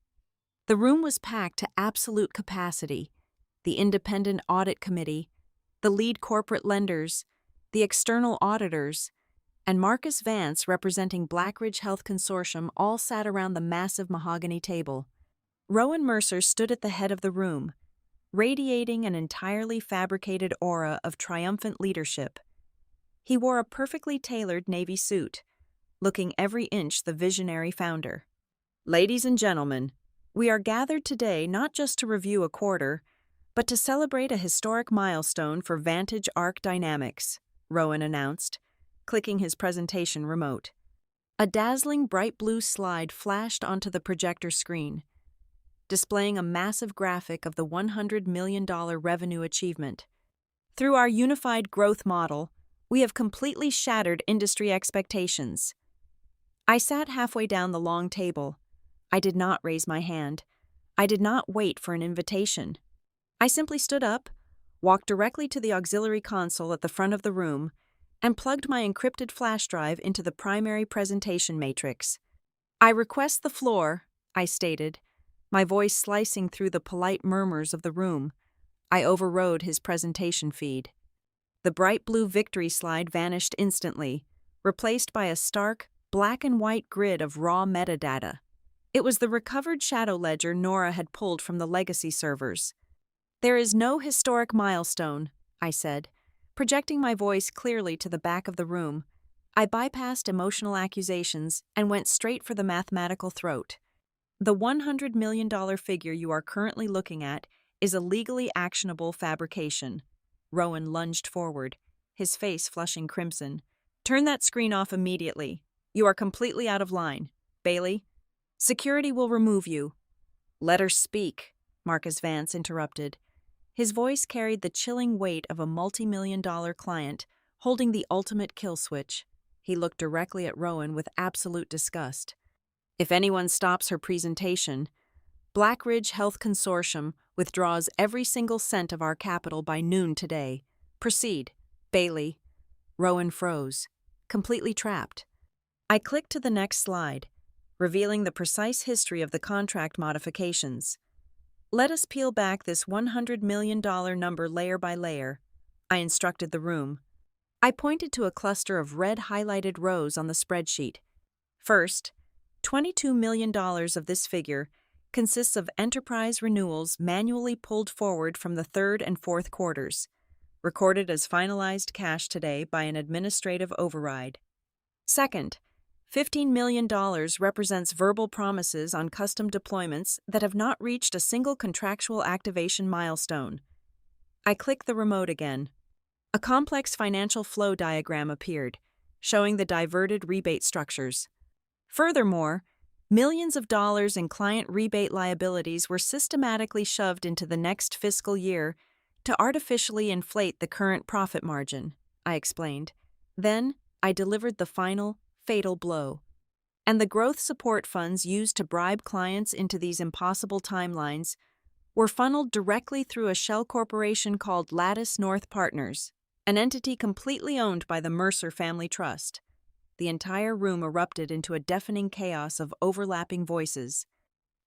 The room was packed to absolute capacity. The independent audit committee, the lead corporate lenders, the external auditors, and Marcus Vance representing Blackridge Health Consortium all sat around the massive mahogany table. Rowan Mercer stood at the head of the room, radiating an entirely fabricated aura of triumphant leadership. He wore a perfectly tailored navy suit, looking every inch the visionary founder. "Ladies and gentlemen, we are gathered today not just to review a quarter, but to celebrate a historic milestone for Vantage Arc Dynamics," Rowan announced, clicking his presentation remote. A dazzling bright blue slide flashed onto the projector screen, displaying a massive graphic of the $100 million revenue achievement. Through our unified growth model, we have completely shattered industry expectations. I sat halfway down the long table. I did not raise my hand. I did not wait for an invitation. I simply stood up, walked directly to the auxiliary console at the front of the room, and plugged my encrypted flash drive into the primary presentation matrix. "I request the floor," I stated, my voice slicing through the polite murmurs of the room. I overrode his presentation feed. The bright blue victory slide vanished instantly, replaced by a stark, black and white grid of raw metadata. It was the recovered shadow ledger Nora had pulled from the legacy servers. "There is no historic milestone," I said, projecting my voice clearly to the back of the room. I bypassed emotional accusations and went straight for the mathematical throat. "The $100 million figure you are currently looking at is a legally actionable fabrication." Rowan lunged forward, his face flushing crimson. "Turn that screen off immediately. You are completely out of line. Bailey, security will remove you." "Let her speak," Marcus Vance interrupted. His voice carried the chilling weight of a multi-million-dollar client holding the ultimate kill switch. He looked directly at Rowan with absolute disgust. "If anyone stops her presentation, Blackridge Health Consortium withdraws every single cent of our capital by noon today. Proceed, Bailey." Rowan froze, completely trapped. I clicked to the next slide, revealing the precise history of the contract modifications. "Let us peel back this $100 million number layer by layer," I instructed the room. I pointed to a cluster of red highlighted rows on the spreadsheet. First, $22 million of this figure consists of enterprise renewals manually pulled forward from the third and fourth quarters, recorded as finalized cash today by an administrative override. Second, $15 million represents verbal promises on custom deployments that have not reached a single contractual activation milestone. I clicked the remote again. A complex financial flow diagram appeared, showing the diverted rebate structures. Furthermore, millions of dollars in client rebate liabilities were systematically shoved into the next fiscal year to artificially inflate the current profit margin, I explained. Then, I delivered the final, fatal blow. And the growth support funds used to bribe clients into these impossible timelines were funneled directly through a shell corporation called Lattice North Partners, an entity completely owned by the Mercer Family Trust. The entire room erupted into a deafening chaos of overlapping voices.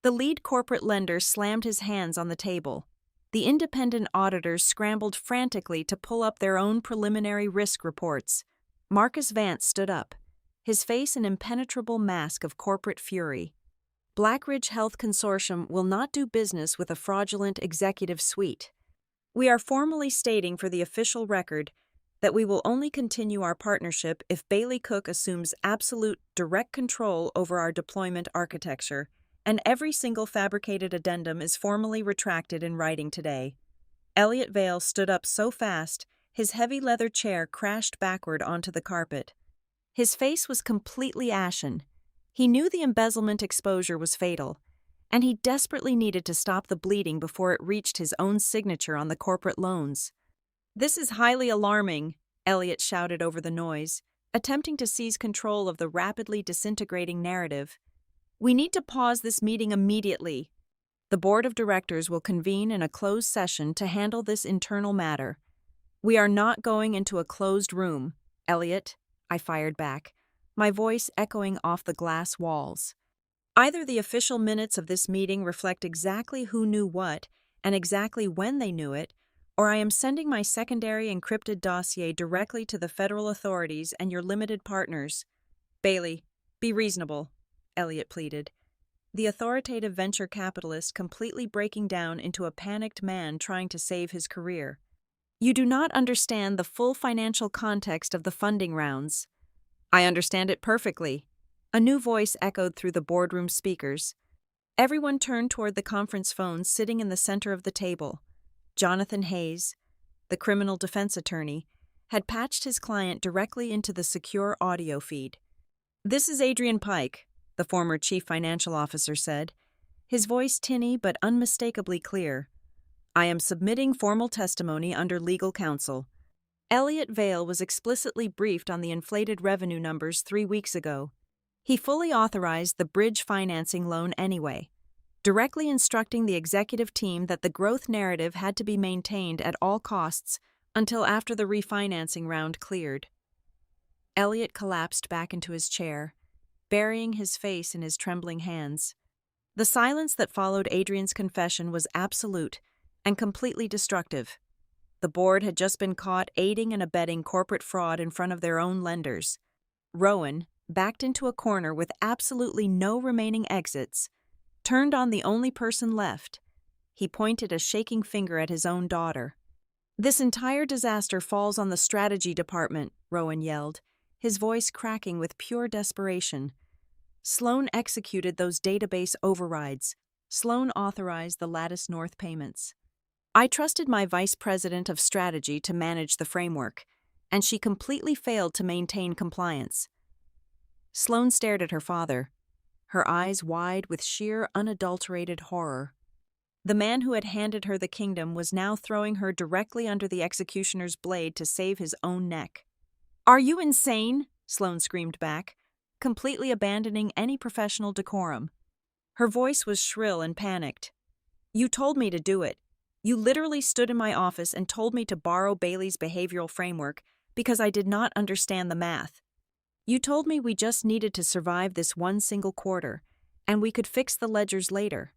The lead corporate lender slammed his hands on the table. The independent auditors scrambled frantically to pull up their own preliminary risk reports. Marcus Vance stood up, his face an impenetrable mask of corporate fury. "Blackridge Health Consortium will not do business with a fraudulent executive suite. We are formally stating for the official record that we will only continue our partnership if Bailey Cook assumes absolute direct control over our deployment architecture, and every single fabricated addendum is formally retracted in writing today." Elliot Vale stood up so fast, his heavy leather chair crashed backward onto the carpet. His face was completely ashen. He knew the embezzlement exposure was fatal, and he desperately needed to stop the bleeding before it reached his own signature on the corporate loans. "This is highly alarming," Elliot shouted over the noise, attempting to seize control of the rapidly disintegrating narrative. "We need to pause this meeting immediately. The board of directors will convene in a closed session to handle this internal matter." "We are not going into a closed room, Elliot," I fired back, my voice echoing off the glass walls. "Either the official minutes of this meeting reflect exactly who knew what and exactly when they knew it, or I am sending my secondary encrypted dossier directly to the federal authorities and your limited partners." "Bailey, be reasonable," Elliot pleaded, the authoritative venture capitalist completely breaking down into a panicked man trying to save his career. "You do not understand the full financial context of the funding rounds." "I understand it perfectly," a new voice echoed through the boardroom speakers. Everyone turned toward the conference phones sitting in the center of the table. Jonathan Hayes, the criminal defense attorney, had patched his client directly into the secure audio feed. "This is Adrian Pike," the former chief financial officer said, his voice tinny but unmistakably clear. "I am submitting formal testimony under legal counsel." Elliot Vale was explicitly briefed on the inflated revenue numbers 3 weeks ago. He fully authorized the bridge financing loan anyway, directly instructing the executive team that the growth narrative had to be maintained at all costs until after the refinancing round cleared. Elliot collapsed back into his chair, burying his face in his trembling hands. The silence that followed Adrian's confession was absolute and completely destructive. The board had just been caught aiding and abetting corporate fraud in front of their own lenders. Rowan, backed into a corner with absolutely no remaining exits, turned on the only person left. He pointed a shaking finger at his own daughter. "This entire disaster falls on the strategy department," Rowan yelled, his voice cracking with pure desperation. Sloan executed those database overrides. Sloan authorized the Lattice North payments. I trusted my vice president of strategy to manage the framework, and she completely failed to maintain compliance. Sloan stared at her father, her eyes wide with sheer, unadulterated horror. The man who had handed her the kingdom was now throwing her directly under the executioner's blade to save his own neck. "Are you insane?" Sloan screamed back, completely abandoning any professional decorum. Her voice was shrill and panicked. "You told me to do it. You literally stood in my office and told me to borrow Bailey's behavioral framework because I did not understand the math. You told me we just needed to survive this one single quarter, and we could fix the ledgers later.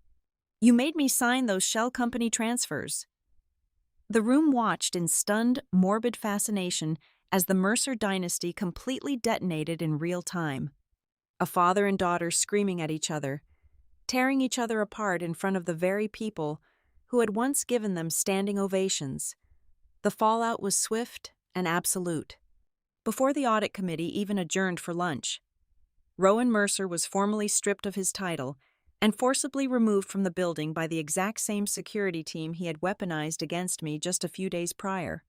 You made me sign those shell company transfers." The room watched in stunned, morbid fascination as the Mercer dynasty completely detonated in real time. A father and daughter screaming at each other, tearing each other apart in front of the very people who had once given them standing ovations. The fallout was swift and absolute. Before the audit committee even adjourned for lunch, Rowan Mercer was formally stripped of his title and forcibly removed from the building by the exact same security team he had weaponized against me just a few days prior.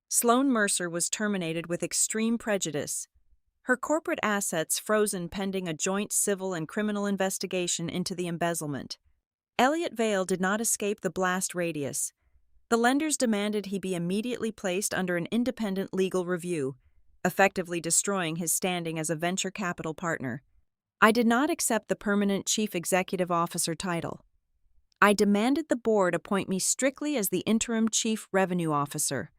Sloan Mercer was terminated with extreme prejudice, her corporate assets frozen pending a joint civil and criminal investigation into the embezzlement. Elliot Vale did not escape the blast radius. The lenders demanded he be immediately placed under an independent legal review, effectively destroying his standing as a venture capital partner. I did not accept the permanent chief executive officer title. I demanded the board appoint me strictly as the interim chief revenue officer.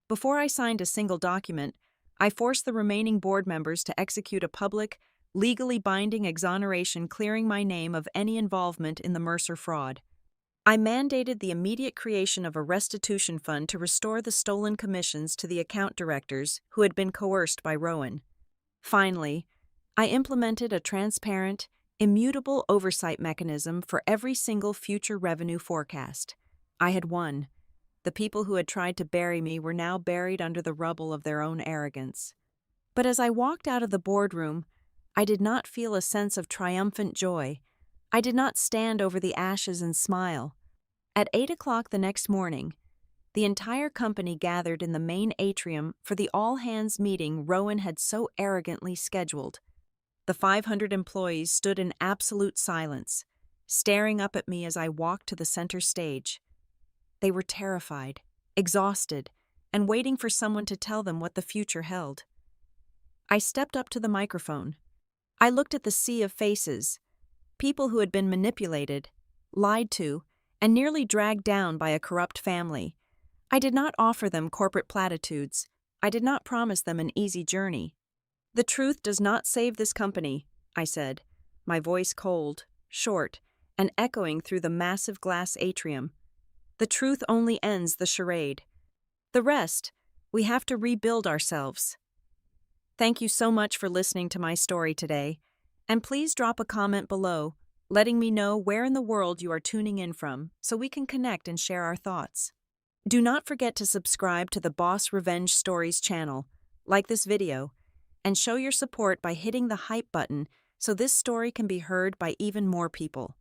Before I signed a single document, I forced the remaining board members to execute a public, legally binding exoneration clearing my name of any involvement in the Mercer fraud. I mandated the immediate creation of a restitution fund to restore the stolen commissions to the account directors who had been coerced by Rowan. Finally, I implemented a transparent, immutable oversight mechanism for every single future revenue forecast. I had won. The people who had tried to bury me were now buried under the rubble of their own arrogance. But as I walked out of the boardroom, I did not feel a sense of triumphant joy. I did not stand over the ashes and smile. At 8 o'clock the next morning, the entire company gathered in the main atrium for the all-hands meeting Rowan had so arrogantly scheduled. The 500 employees stood in absolute silence, staring up at me as I walked to the center stage. They were terrified, exhausted, and waiting for someone to tell them what the future held. I stepped up to the microphone. I looked at the sea of faces, people who had been manipulated, lied to, and nearly dragged down by a corrupt family. I did not offer them corporate platitudes. I did not promise them an easy journey. "The truth does not save this company," I said, my voice cold, short, and echoing through the massive glass atrium. "The truth only ends the charade. The rest, we have to rebuild ourselves." Thank you so much for listening to my story today, and please drop a comment below, letting me know where in the world you are tuning in from so we can connect and share our thoughts. Do not forget to subscribe to the Boss Revenge Stories channel, like this video, and show your support by hitting the hype button so this story can be heard by even more people.